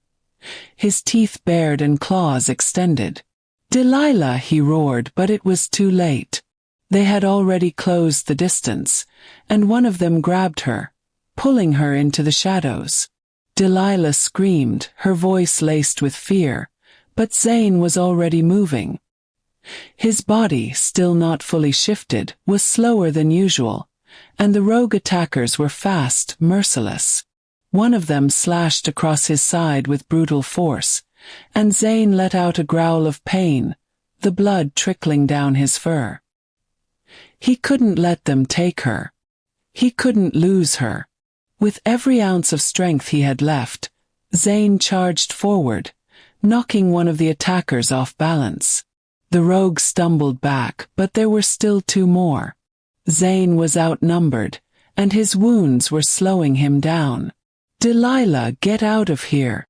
His teeth bared and claws extended. "Delilah," he roared, but it was too late. They had already closed the distance, and one of them grabbed her, pulling her into the shadows. Delilah screamed, her voice laced with fear, but Zane was already moving. His body, still not fully shifted, was slower than usual, and the rogue attackers were fast, merciless. One of them slashed across his side with brutal force, and Zane let out a growl of pain, the blood trickling down his fur. He couldn't let them take her. He couldn't lose her. With every ounce of strength he had left, Zane charged forward, knocking one of the attackers off balance. The rogue stumbled back, but there were still two more. Zane was outnumbered, and his wounds were slowing him down. "Delilah, get out of here!"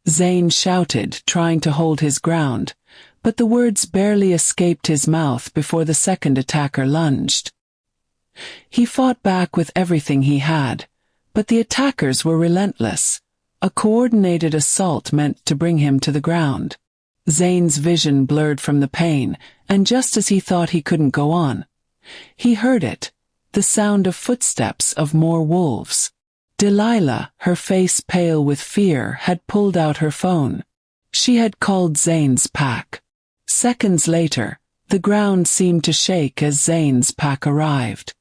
Zane shouted, trying to hold his ground, but the words barely escaped his mouth before the second attacker lunged. He fought back with everything he had, but the attackers were relentless, a coordinated assault meant to bring him to the ground. Zane's vision blurred from the pain, and just as he thought he couldn't go on, he heard it, the sound of footsteps of more wolves. Delilah, her face pale with fear, had pulled out her phone. She had called Zane's pack. Seconds later, the ground seemed to shake as Zane's pack arrived.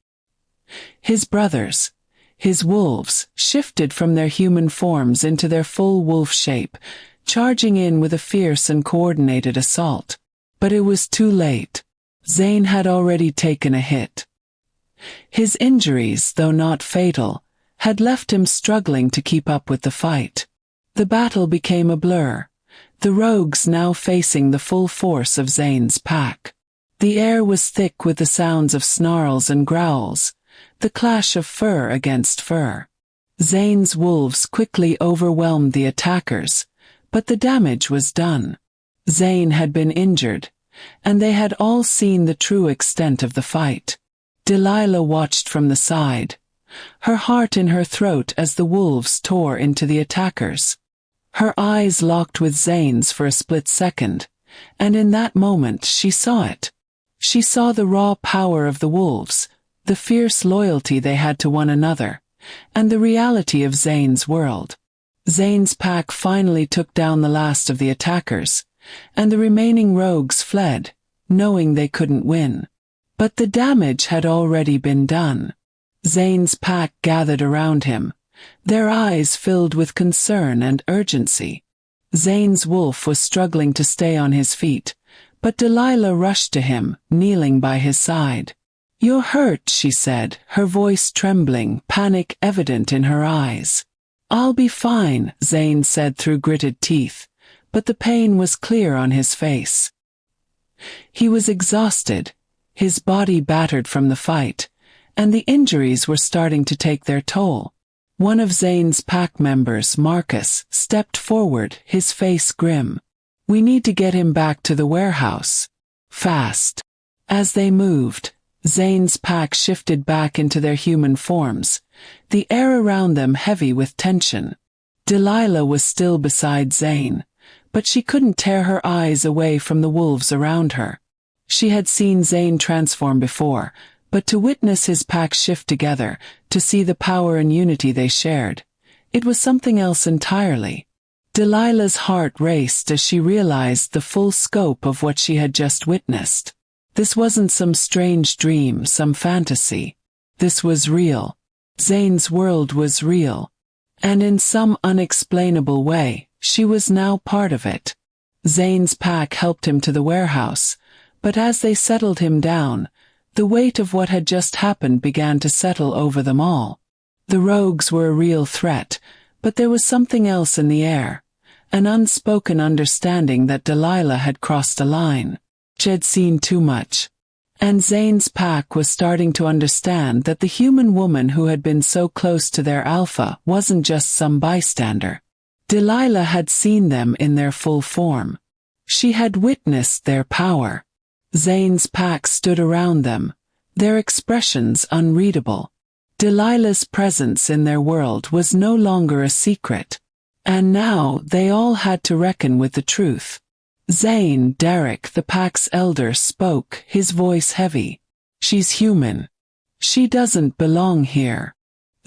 His brothers, his wolves, shifted from their human forms into their full wolf shape, charging in with a fierce and coordinated assault. But it was too late. Zane had already taken a hit. His injuries, though not fatal, had left him struggling to keep up with the fight. The battle became a blur, the rogues now facing the full force of Zane's pack. The air was thick with the sounds of snarls and growls, the clash of fur against fur. Zane's wolves quickly overwhelmed the attackers, but the damage was done. Zane had been injured, and they had all seen the true extent of the fight. Delilah watched from the side, her heart in her throat as the wolves tore into the attackers. Her eyes locked with Zane's for a split second, and in that moment she saw it. She saw the raw power of the wolves, the fierce loyalty they had to one another, and the reality of Zane's world. Zane's pack finally took down the last of the attackers, and the remaining rogues fled, knowing they couldn't win. But the damage had already been done. Zane's pack gathered around him, their eyes filled with concern and urgency. Zane's wolf was struggling to stay on his feet, but Delilah rushed to him, kneeling by his side. "You're hurt," she said, her voice trembling, panic evident in her eyes. "I'll be fine," Zane said through gritted teeth, but the pain was clear on his face. He was exhausted, his body battered from the fight, and the injuries were starting to take their toll. One of Zane's pack members, Marcus, stepped forward, his face grim. "We need to get him back to the warehouse. Fast." As they moved, Zane's pack shifted back into their human forms, the air around them heavy with tension. Delilah was still beside Zane, but she couldn't tear her eyes away from the wolves around her. She had seen Zane transform before, but to witness his pack shift together, to see the power and unity they shared, it was something else entirely. Delilah's heart raced as she realized the full scope of what she had just witnessed. This wasn't some strange dream, some fantasy. This was real. Zane's world was real. And in some unexplainable way, she was now part of it. Zane's pack helped him to the warehouse, but as they settled him down, the weight of what had just happened began to settle over them all. The rogues were a real threat, but there was something else in the air, an unspoken understanding that Delilah had crossed a line. She had seen too much. And Zane's pack was starting to understand that the human woman who had been so close to their alpha wasn't just some bystander. Delilah had seen them in their full form. She had witnessed their power. Zane's pack stood around them, their expressions unreadable. Delilah's presence in their world was no longer a secret. And now they all had to reckon with the truth. Zane, Derek, the pack's elder, spoke, his voice heavy. "She's human. She doesn't belong here."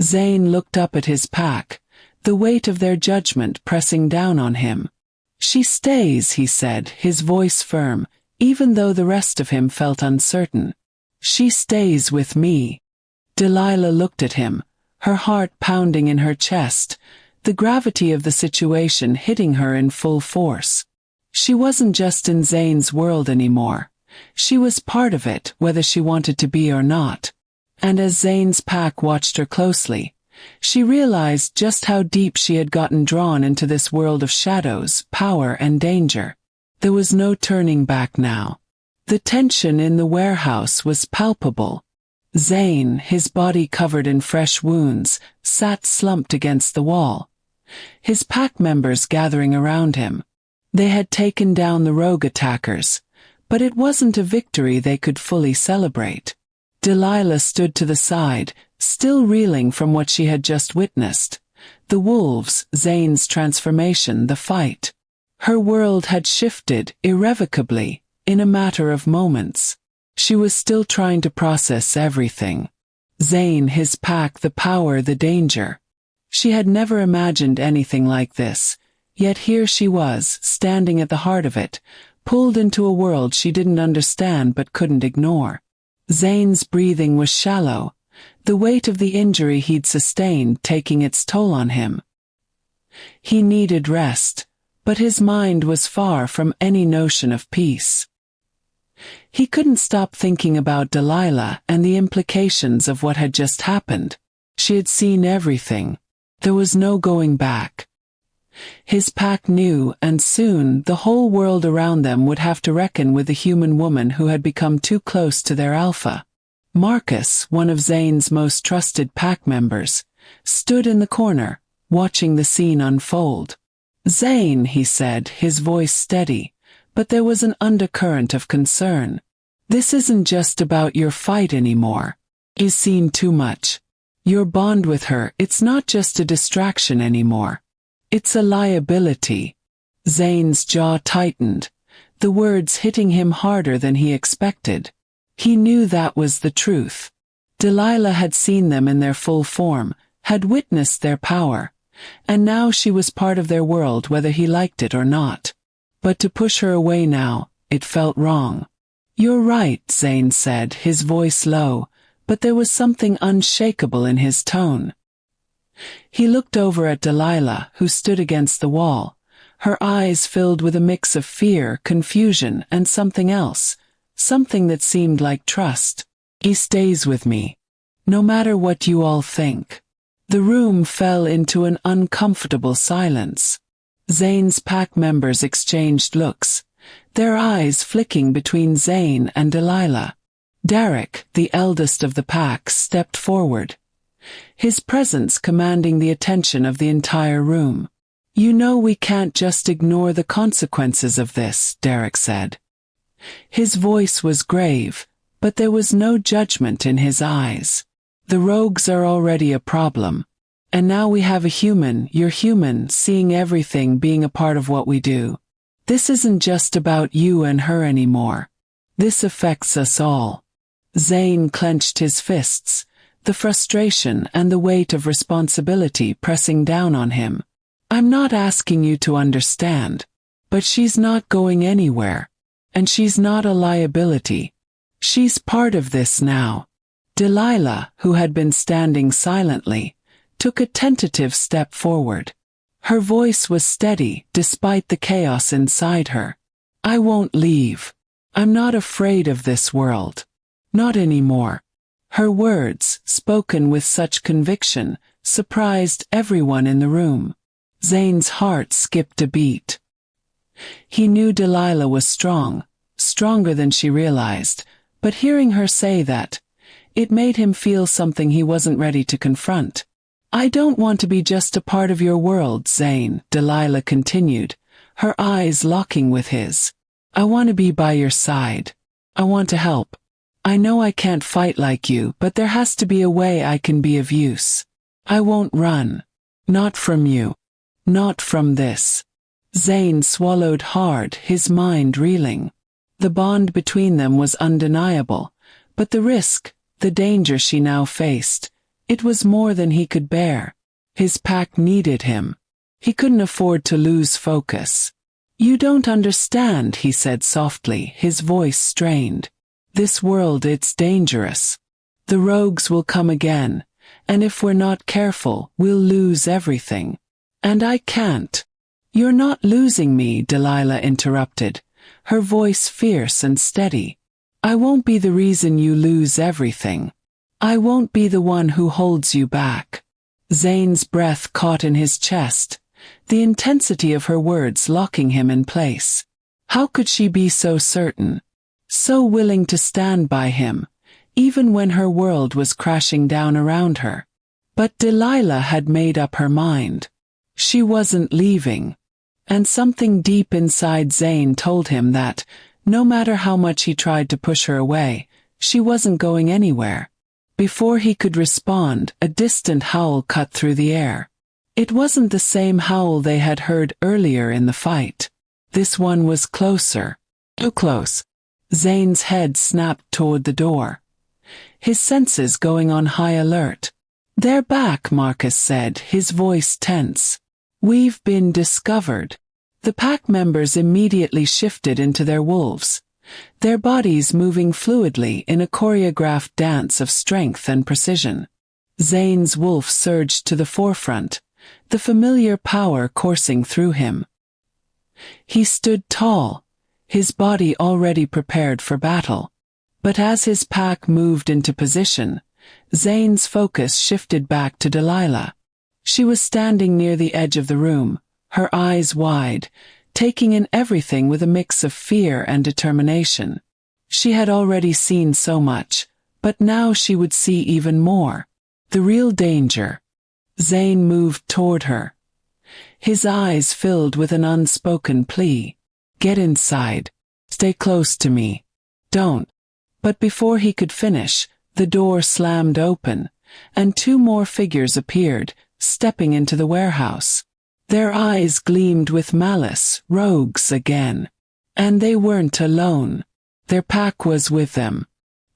Zane looked up at his pack, the weight of their judgment pressing down on him. "She stays," he said, his voice firm, even though the rest of him felt uncertain. "She stays with me." Delilah looked at him, her heart pounding in her chest, the gravity of the situation hitting her in full force. She wasn't just in Zane's world anymore. She was part of it, whether she wanted to be or not. And as Zane's pack watched her closely, she realized just how deep she had gotten drawn into this world of shadows, power, and danger. There was no turning back now. The tension in the warehouse was palpable. Zane, his body covered in fresh wounds, sat slumped against the wall, his pack members gathering around him. They had taken down the rogue attackers, but it wasn't a victory they could fully celebrate. Delilah stood to the side, still reeling from what she had just witnessed. The wolves, Zane's transformation, the fight. Her world had shifted irrevocably, in a matter of moments. She was still trying to process everything. Zane, his pack, the power, the danger. She had never imagined anything like this, yet here she was, standing at the heart of it, pulled into a world she didn't understand but couldn't ignore. Zane's breathing was shallow, the weight of the injury he'd sustained taking its toll on him. He needed rest, but his mind was far from any notion of peace. He couldn't stop thinking about Delilah and the implications of what had just happened. She had seen everything. There was no going back. His pack knew, and soon the whole world around them would have to reckon with the human woman who had become too close to their alpha. Marcus, one of Zane's most trusted pack members, stood in the corner, watching the scene unfold. "Zane," he said, his voice steady, but there was an undercurrent of concern. "This isn't just about your fight anymore. You've seen too much. Your bond with her, it's not just a distraction anymore. It's a liability." Zane's jaw tightened, the words hitting him harder than he expected. He knew that was the truth. Delilah had seen them in their full form, had witnessed their power, and now she was part of their world whether he liked it or not. But to push her away now, it felt wrong. "You're right," Zane said, his voice low, but there was something unshakable in his tone. He looked over at Delilah, who stood against the wall, her eyes filled with a mix of fear, confusion, and something else, something that seemed like trust. "He stays with me, no matter what you all think." The room fell into an uncomfortable silence. Zane's pack members exchanged looks, their eyes flicking between Zane and Delilah. Derek, the eldest of the pack, stepped forward, his presence commanding the attention of the entire room. "You know we can't just ignore the consequences of this," Derek said. His voice was grave, but there was no judgment in his eyes. "The rogues are already a problem. And now we have a human, you're human, seeing everything, being a part of what we do. This isn't just about you and her anymore. This affects us all." Zane clenched his fists, the frustration and the weight of responsibility pressing down on him. "I'm not asking you to understand, but she's not going anywhere. And she's not a liability. She's part of this now." Delilah, who had been standing silently, took a tentative step forward. Her voice was steady, despite the chaos inside her. "I won't leave. I'm not afraid of this world. Not anymore." Her words, spoken with such conviction, surprised everyone in the room. Zane's heart skipped a beat. He knew Delilah was strong, stronger than she realized, but hearing her say that, it made him feel something he wasn't ready to confront. "I don't want to be just a part of your world, Zane," Delilah continued, her eyes locking with his. "I want to be by your side. I want to help. I know I can't fight like you, but there has to be a way I can be of use. I won't run. Not from you. Not from this." Zane swallowed hard, his mind reeling. The bond between them was undeniable, but the risk, the danger she now faced, it was more than he could bear. His pack needed him. He couldn't afford to lose focus. "You don't understand," he said softly, his voice strained. "This world, it's dangerous. The rogues will come again, and if we're not careful, we'll lose everything. And I can't." "You're not losing me," Delilah interrupted, her voice fierce and steady. "I won't be the reason you lose everything. I won't be the one who holds you back." Zane's breath caught in his chest, the intensity of her words locking him in place. How could she be so certain, so willing to stand by him, even when her world was crashing down around her? But Delilah had made up her mind. She wasn't leaving. And something deep inside Zane told him that, no matter how much he tried to push her away, she wasn't going anywhere. Before he could respond, a distant howl cut through the air. It wasn't the same howl they had heard earlier in the fight. It was the sound of a This one was closer. Too close. Zane's head snapped toward the door, his senses going on high alert. "They're back," Marcus said, his voice tense. "We've been discovered." The pack members immediately shifted into their wolves, their bodies moving fluidly in a choreographed dance of strength and precision. Zane's wolf surged to the forefront, the familiar power coursing through him. He stood tall, his body already prepared for battle. But as his pack moved into position, Zane's focus shifted back to Delilah. She was standing near the edge of the room, her eyes wide, taking in everything with a mix of fear and determination. She had already seen so much, but now she would see even more. The real danger. Zane moved toward her, his eyes filled with an unspoken plea. "Get inside. Stay close to me. Don't." But before he could finish, the door slammed open, and two more figures appeared, stepping into the warehouse. Their eyes gleamed with malice, rogues again. And they weren't alone. Their pack was with them.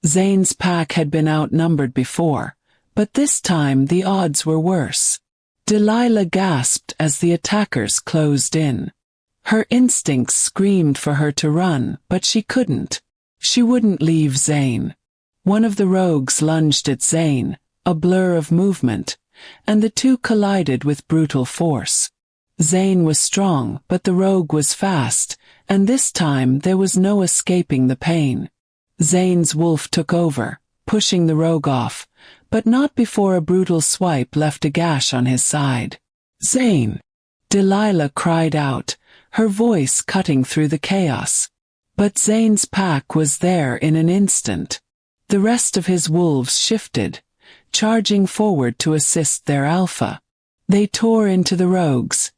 Zane's pack had been outnumbered before, but this time the odds were worse. Delilah gasped as the attackers closed in. Her instincts screamed for her to run, but she couldn't. She wouldn't leave Zane. One of the rogues lunged at Zane, a blur of movement, and the two collided with brutal force. Zane was strong, but the rogue was fast, and this time there was no escaping the pain. Zane's wolf took over, pushing the rogue off, but not before a brutal swipe left a gash on his side. "Zane!" Delilah cried out, her voice cutting through the chaos. But Zane's pack was there in an instant. The rest of his wolves shifted, charging forward to assist their alpha. They tore into the rogues,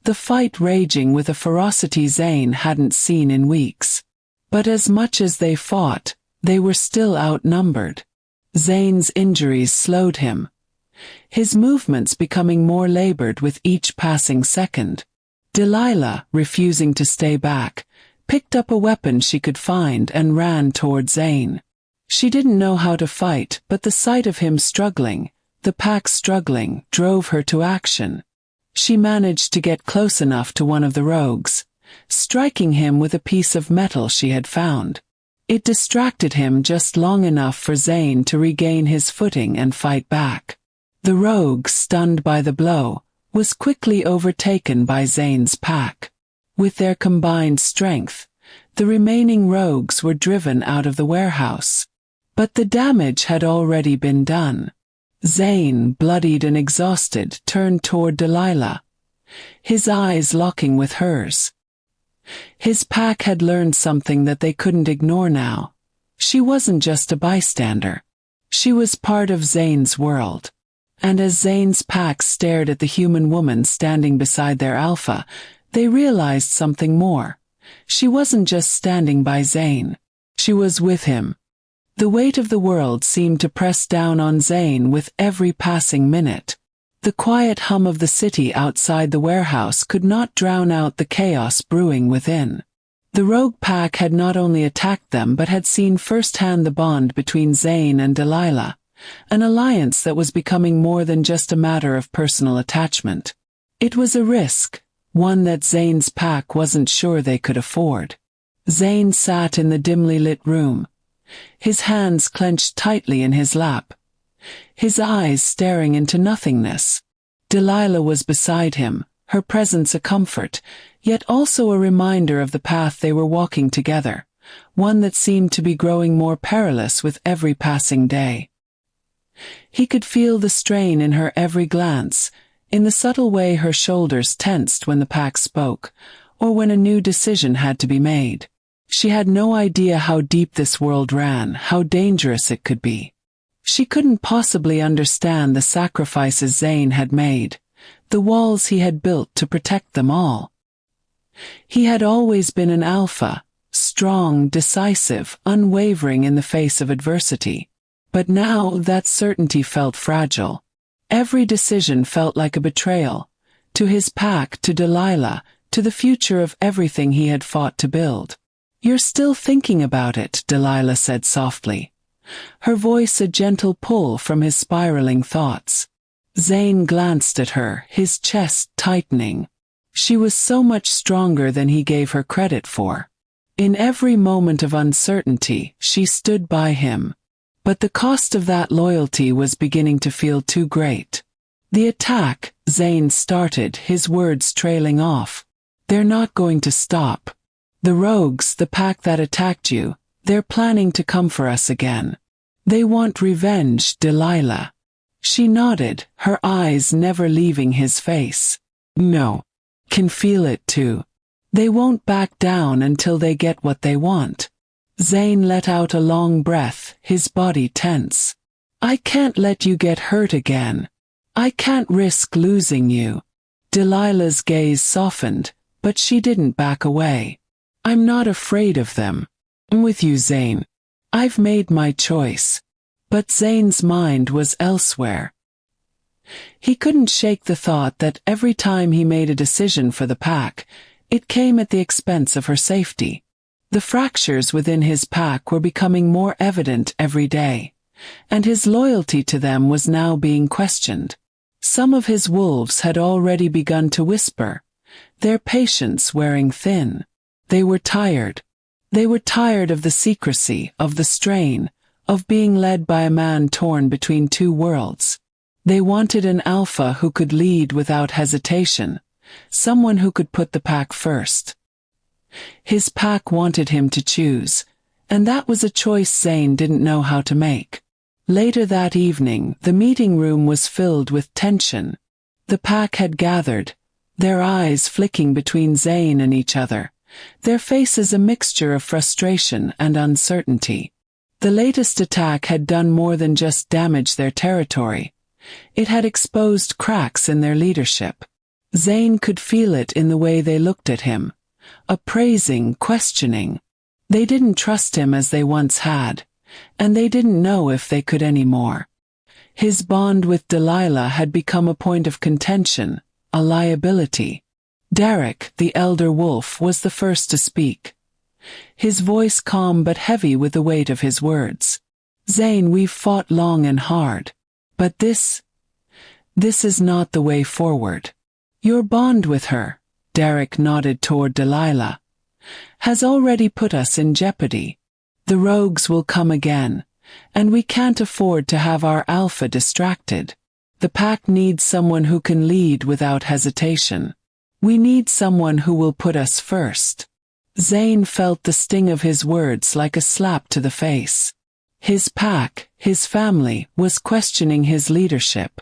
the fight raging with a ferocity Zane hadn't seen in weeks. But as much as they fought, they were still outnumbered. Zane's injuries slowed him, his movements becoming more labored with each passing second. Delilah, refusing to stay back, picked up a weapon she could find and ran toward Zane. She didn't know how to fight, but the sight of him struggling, the pack struggling, drove her to action. She managed to get close enough to one of the rogues, striking him with a piece of metal she had found. It distracted him just long enough for Zane to regain his footing and fight back. The rogue, stunned by the blow, was quickly overtaken by Zane's pack. With their combined strength, the remaining rogues were driven out of the warehouse. But the damage had already been done. Zane, bloodied and exhausted, turned toward Delilah, his eyes locking with hers. His pack had learned something that they couldn't ignore now. She wasn't just a bystander. She was part of Zane's world. And as Zane's pack stared at the human woman standing beside their alpha, they realized something more. She wasn't just standing by Zane. She was with him. The weight of the world seemed to press down on Zane with every passing minute. The quiet hum of the city outside the warehouse could not drown out the chaos brewing within. The rogue pack had not only attacked them but had seen firsthand the bond between Zane and Delilah, an alliance that was becoming more than just a matter of personal attachment. It was a risk, one that Zane's pack wasn't sure they could afford. Zane sat in the dimly lit room, his hands clenched tightly in his lap, his eyes staring into nothingness. Delilah was beside him, her presence a comfort, yet also a reminder of the path they were walking together, one that seemed to be growing more perilous with every passing day. He could feel the strain in her every glance, in the subtle way her shoulders tensed when the pack spoke, or when a new decision had to be made. She had no idea how deep this world ran, how dangerous it could be. She couldn't possibly understand the sacrifices Zane had made, the walls he had built to protect them all. He had always been an alpha, strong, decisive, unwavering in the face of adversity. But now that certainty felt fragile. Every decision felt like a betrayal, to his pack, to Delilah, to the future of everything he had fought to build. "You're still thinking about it," Delilah said softly, her voice a gentle pull from his spiraling thoughts. Zane glanced at her, his chest tightening. She was so much stronger than he gave her credit for. In every moment of uncertainty, she stood by him. But the cost of that loyalty was beginning to feel too great. "The attack," Zane started, his words trailing off. "They're not going to stop. The rogues, the pack that attacked you, they're planning to come for us again. They want revenge, Delilah." She nodded, her eyes never leaving his face. "No. Can feel it too. They won't back down until they get what they want." Zane let out a long breath, his body tense. "I can't let you get hurt again. I can't risk losing you." Delilah's gaze softened, but she didn't back away. "I'm not afraid of them. I'm with you, Zane. I've made my choice." But Zane's mind was elsewhere. He couldn't shake the thought that every time he made a decision for the pack, it came at the expense of her safety. The fractures within his pack were becoming more evident every day, and his loyalty to them was now being questioned. Some of his wolves had already begun to whisper, their patience wearing thin. They were tired. They were tired of the secrecy, of the strain, of being led by a man torn between two worlds. They wanted an alpha who could lead without hesitation, someone who could put the pack first. His pack wanted him to choose, and that was a choice Zane didn't know how to make. Later that evening, the meeting room was filled with tension. The pack had gathered, their eyes flicking between Zane and each other, their faces a mixture of frustration and uncertainty. The latest attack had done more than just damage their territory. It had exposed cracks in their leadership. Zane could feel it in the way they looked at him, appraising, questioning. They didn't trust him as they once had, and they didn't know if they could anymore. His bond with Delilah had become a point of contention, a liability. Derek, the elder wolf, was the first to speak. His voice calm but heavy with the weight of his words. "Zane, we've fought long and hard. But this is not the way forward. Your bond with her," Derek nodded toward Delilah, "has already put us in jeopardy. The rogues will come again, and we can't afford to have our alpha distracted. The pack needs someone who can lead without hesitation. We need someone who will put us first." Zane felt the sting of his words like a slap to the face. His pack, his family, was questioning his leadership.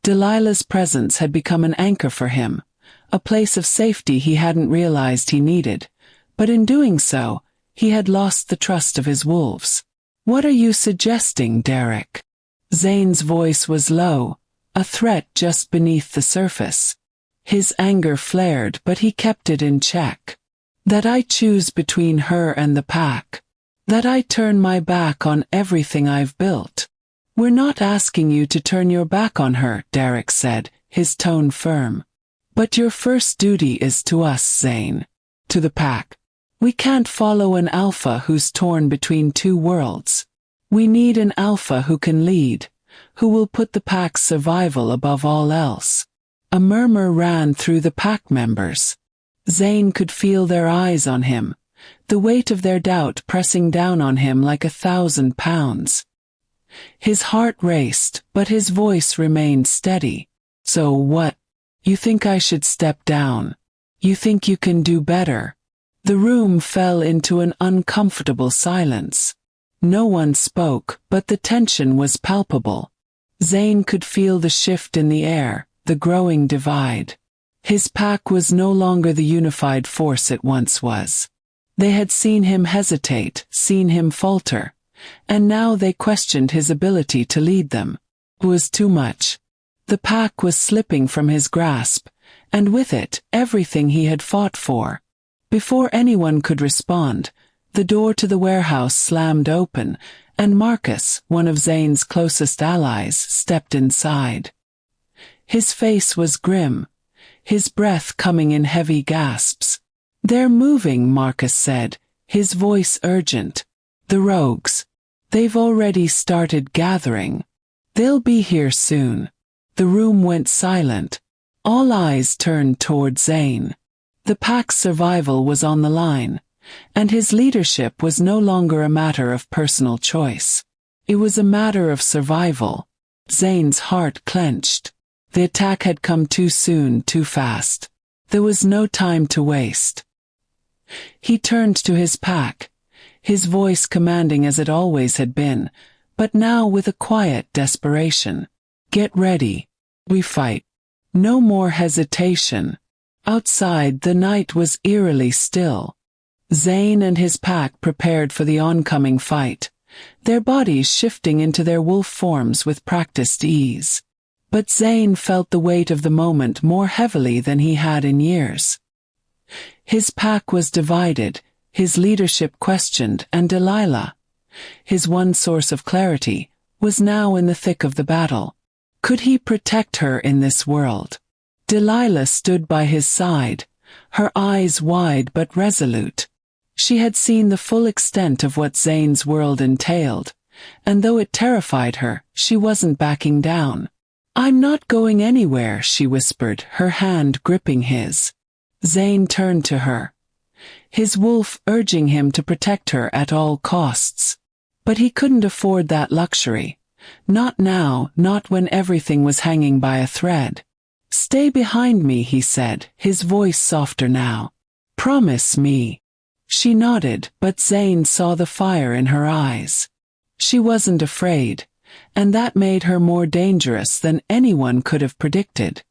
Delilah's presence had become an anchor for him, a place of safety he hadn't realized he needed, but in doing so, he had lost the trust of his wolves. "What are you suggesting, Derek?" Zane's voice was low, a threat just beneath the surface. His anger flared, but he kept it in check. "That I choose between her and the pack. That I turn my back on everything I've built." "We're not asking you to turn your back on her," Derek said, his tone firm. "But your first duty is to us, Zane. To the pack. We can't follow an alpha who's torn between two worlds. We need an alpha who can lead, who will put the pack's survival above all else." A murmur ran through the pack members. Zane could feel their eyes on him, the weight of their doubt pressing down on him like 1,000 pounds. His heart raced, but his voice remained steady. "So what? You think I should step down? You think you can do better?" The room fell into an uncomfortable silence. No one spoke, but the tension was palpable. Zane could feel the shift in the air, the growing divide. His pack was no longer the unified force it once was. They had seen him hesitate, seen him falter, and now they questioned his ability to lead them. It was too much. The pack was slipping from his grasp, and with it, everything he had fought for. Before anyone could respond, the door to the warehouse slammed open, and Marcus, one of Zane's closest allies, stepped inside. His face was grim, his breath coming in heavy gasps. "They're moving," Marcus said, his voice urgent. "The rogues. They've already started gathering. They'll be here soon." The room went silent. All eyes turned toward Zane. The pack's survival was on the line, and his leadership was no longer a matter of personal choice. It was a matter of survival. Zane's heart clenched. The attack had come too soon, too fast. There was no time to waste. He turned to his pack, his voice commanding as it always had been, but now with a quiet desperation. "Get ready. We fight. No more hesitation." Outside, the night was eerily still. Zane and his pack prepared for the oncoming fight, their bodies shifting into their wolf forms with practiced ease. But Zane felt the weight of the moment more heavily than he had in years. His pack was divided, his leadership questioned, and Delilah, his one source of clarity, was now in the thick of the battle. Could he protect her in this world? Delilah stood by his side, her eyes wide but resolute. She had seen the full extent of what Zane's world entailed, and though it terrified her, she wasn't backing down. "I'm not going anywhere," she whispered, her hand gripping his. Zane turned to her, his wolf urging him to protect her at all costs. But he couldn't afford that luxury. Not now, not when everything was hanging by a thread. "Stay behind me," he said, his voice softer now. "Promise me." She nodded, but Zane saw the fire in her eyes. She wasn't afraid, and that made her more dangerous than anyone could have predicted.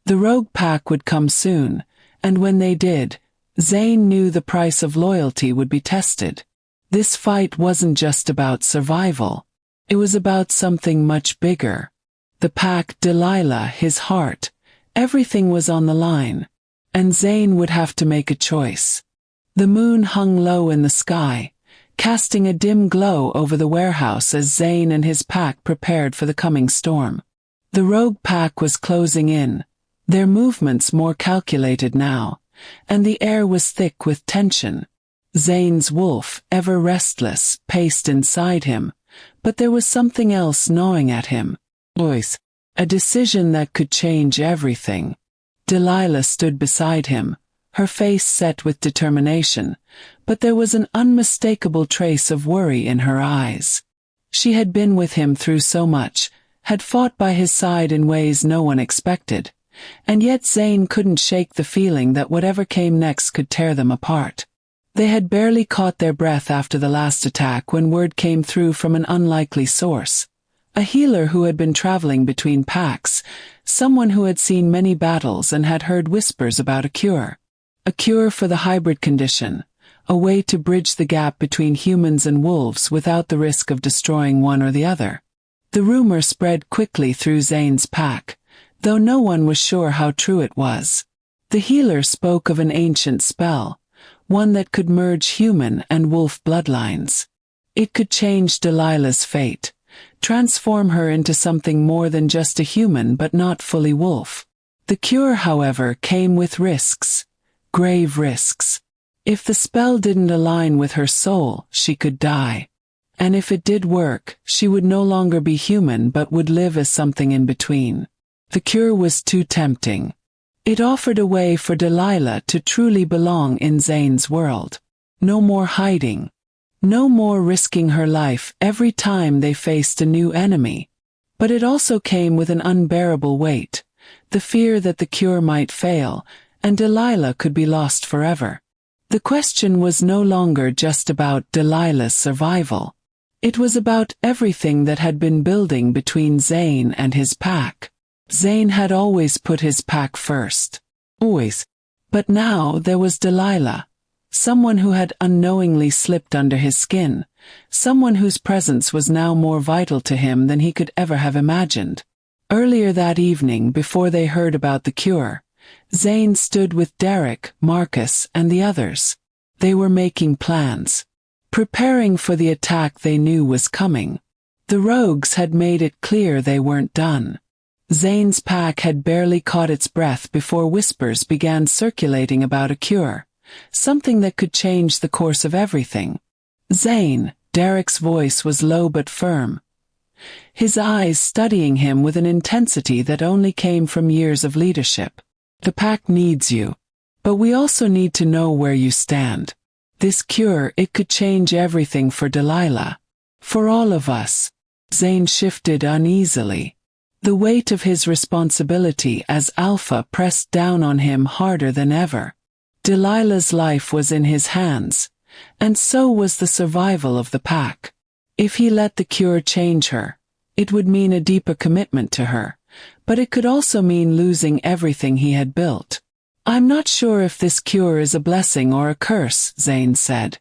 The rogue pack would come soon, and when they did, Zane knew the price of loyalty would be tested. This fight wasn't just about survival. It was about something much bigger. The pack, Delilah, his heart, everything was on the line, and Zane would have to make a choice. The moon hung low in the sky, casting a dim glow over the warehouse as Zane and his pack prepared for the coming storm. The rogue pack was closing in, their movements more calculated now, and the air was thick with tension. Zane's wolf, ever restless, paced inside him, but there was something else gnawing at him. Voice. A decision that could change everything. Delilah stood beside him, her face set with determination, but there was an unmistakable trace of worry in her eyes. She had been with him through so much, had fought by his side in ways no one expected, and yet Zane couldn't shake the feeling that whatever came next could tear them apart. They had barely caught their breath after the last attack when word came through from an unlikely source. A healer who had been traveling between packs, someone who had seen many battles and had heard whispers about a cure. A cure for the hybrid condition, a way to bridge the gap between humans and wolves without the risk of destroying one or the other. The rumor spread quickly through Zane's pack, though no one was sure how true it was. The healer spoke of an ancient spell, one that could merge human and wolf bloodlines. It could change Delilah's fate, transform her into something more than just a human but not fully wolf. The cure, however, came with risks, grave risks. If the spell didn't align with her soul, she could die. And if it did work, she would no longer be human but would live as something in between. The cure was too tempting. It offered a way for Delilah to truly belong in Zane's world. No more hiding. No more risking her life every time they faced a new enemy. But it also came with an unbearable weight, the fear that the cure might fail, and Delilah could be lost forever. The question was no longer just about Delilah's survival. It was about everything that had been building between Zane and his pack. Zane had always put his pack first. Always. But now there was Delilah. Someone who had unknowingly slipped under his skin. Someone whose presence was now more vital to him than he could ever have imagined. Earlier that evening, before they heard about the cure, Zane stood with Derek, Marcus, and the others. They were making plans. Preparing for the attack they knew was coming. The rogues had made it clear they weren't done. Zane's pack had barely caught its breath before whispers began circulating about a cure, something that could change the course of everything. Zane, Derek's voice was low but firm, his eyes studying him with an intensity that only came from years of leadership. The pack needs you. But we also need to know where you stand. This cure, it could change everything for Delilah. For all of us. Zane shifted uneasily. The weight of his responsibility as Alpha pressed down on him harder than ever. Delilah's life was in his hands, and so was the survival of the pack. If he let the cure change her, it would mean a deeper commitment to her, but it could also mean losing everything he had built. I'm not sure if this cure is a blessing or a curse, Zane said,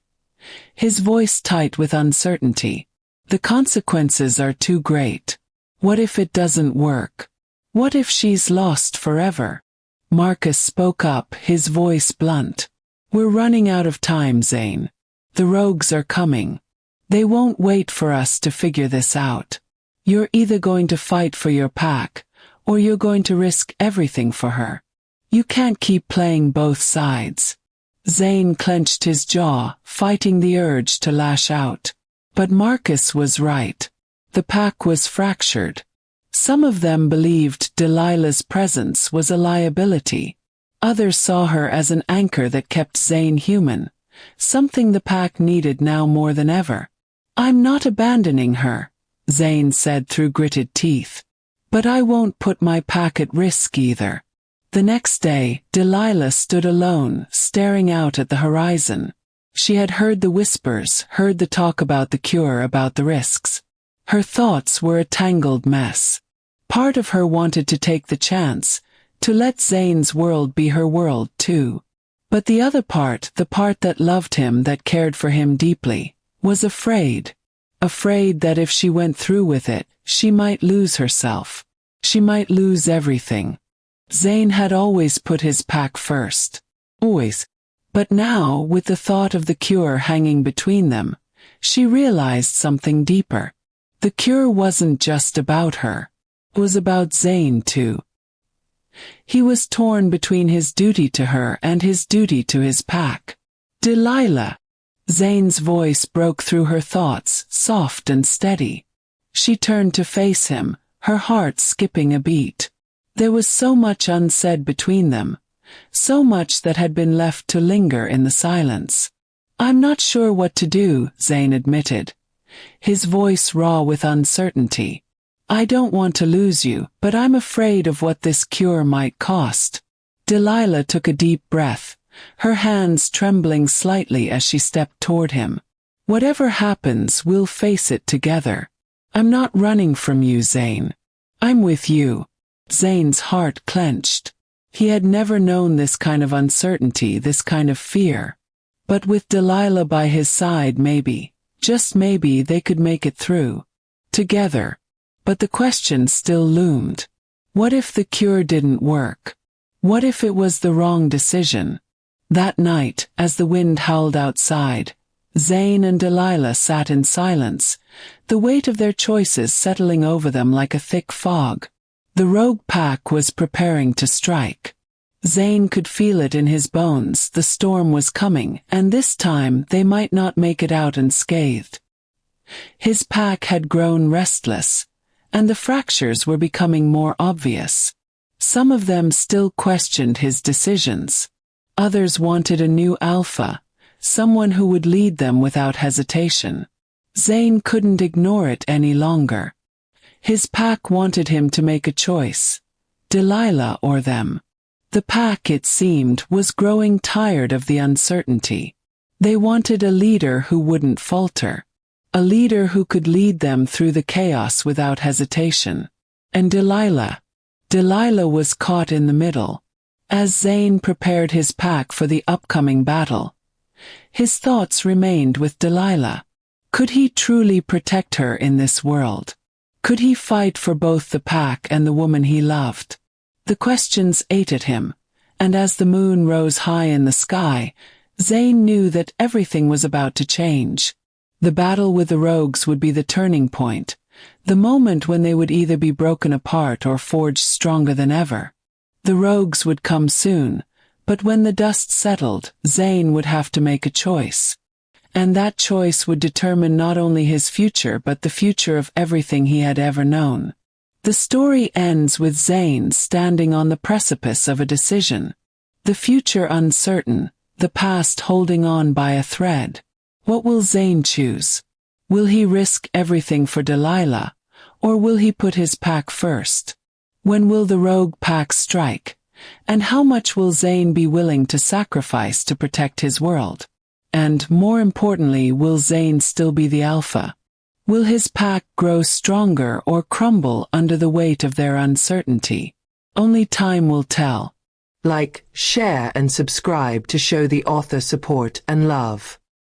his voice tight with uncertainty. The consequences are too great. What if it doesn't work? What if she's lost forever? Marcus spoke up, his voice blunt. We're running out of time, Zane. The rogues are coming. They won't wait for us to figure this out. You're either going to fight for your pack, or you're going to risk everything for her. You can't keep playing both sides. Zane clenched his jaw, fighting the urge to lash out. But Marcus was right. The pack was fractured. Some of them believed Delilah's presence was a liability. Others saw her as an anchor that kept Zane human, something the pack needed now more than ever. I'm not abandoning her, Zane said through gritted teeth. But I won't put my pack at risk either. The next day, Delilah stood alone, staring out at the horizon. She had heard the whispers, heard the talk about the cure, about the risks. Her thoughts were a tangled mess. Part of her wanted to take the chance, to let Zane's world be her world too. But the other part, the part that loved him, that cared for him deeply, was afraid. Afraid that if she went through with it, she might lose herself. She might lose everything. Zane had always put his pack first. Always. But now, with the thought of the cure hanging between them, she realized something deeper. The cure wasn't just about her. It was about Zane too. He was torn between his duty to her and his duty to his pack. Delilah! Zane's voice broke through her thoughts, soft and steady. She turned to face him, her heart skipping a beat. There was so much unsaid between them, so much that had been left to linger in the silence. I'm not sure what to do, Zane admitted, his voice raw with uncertainty. I don't want to lose you, but I'm afraid of what this cure might cost. Delilah took a deep breath, her hands trembling slightly as she stepped toward him. Whatever happens, we'll face it together. I'm not running from you, Zane. I'm with you. Zane's heart clenched. He had never known this kind of uncertainty, this kind of fear. But with Delilah by his side, maybe, just maybe, they could make it through. Together. But the question still loomed. What if the cure didn't work? What if it was the wrong decision? That night, as the wind howled outside, Zane and Delilah sat in silence, the weight of their choices settling over them like a thick fog. The rogue pack was preparing to strike. Zane could feel it in his bones. The storm was coming, and this time they might not make it out unscathed. His pack had grown restless, and the fractures were becoming more obvious. Some of them still questioned his decisions. Others wanted a new alpha, someone who would lead them without hesitation. Zane couldn't ignore it any longer. His pack wanted him to make a choice, Delilah or them. The pack, it seemed, was growing tired of the uncertainty. They wanted a leader who wouldn't falter, a leader who could lead them through the chaos without hesitation. And Delilah was caught in the middle. As Zane prepared his pack for the upcoming battle, his thoughts remained with Delilah. Could he truly protect her in this world? Could he fight for both the pack and the woman he loved? The questions ate at him, and as the moon rose high in the sky, Zane knew that everything was about to change. The battle with the rogues would be the turning point, The moment when they would either be broken apart or forged stronger than ever. The rogues would come soon, but when the dust settled, Zane would have to make a choice. And that choice would determine not only his future but the future of everything he had ever known. The story ends with Zane standing on the precipice of a decision. The future uncertain, the past holding on by a thread. What will Zane choose? Will he risk everything for Delilah, or will he put his pack first? When will the rogue pack strike? And how much will Zane be willing to sacrifice to protect his world? And, more importantly, will Zane still be the alpha? Will his pack grow stronger or crumble under the weight of their uncertainty? Only time will tell. Like, share and subscribe to show the author support and love.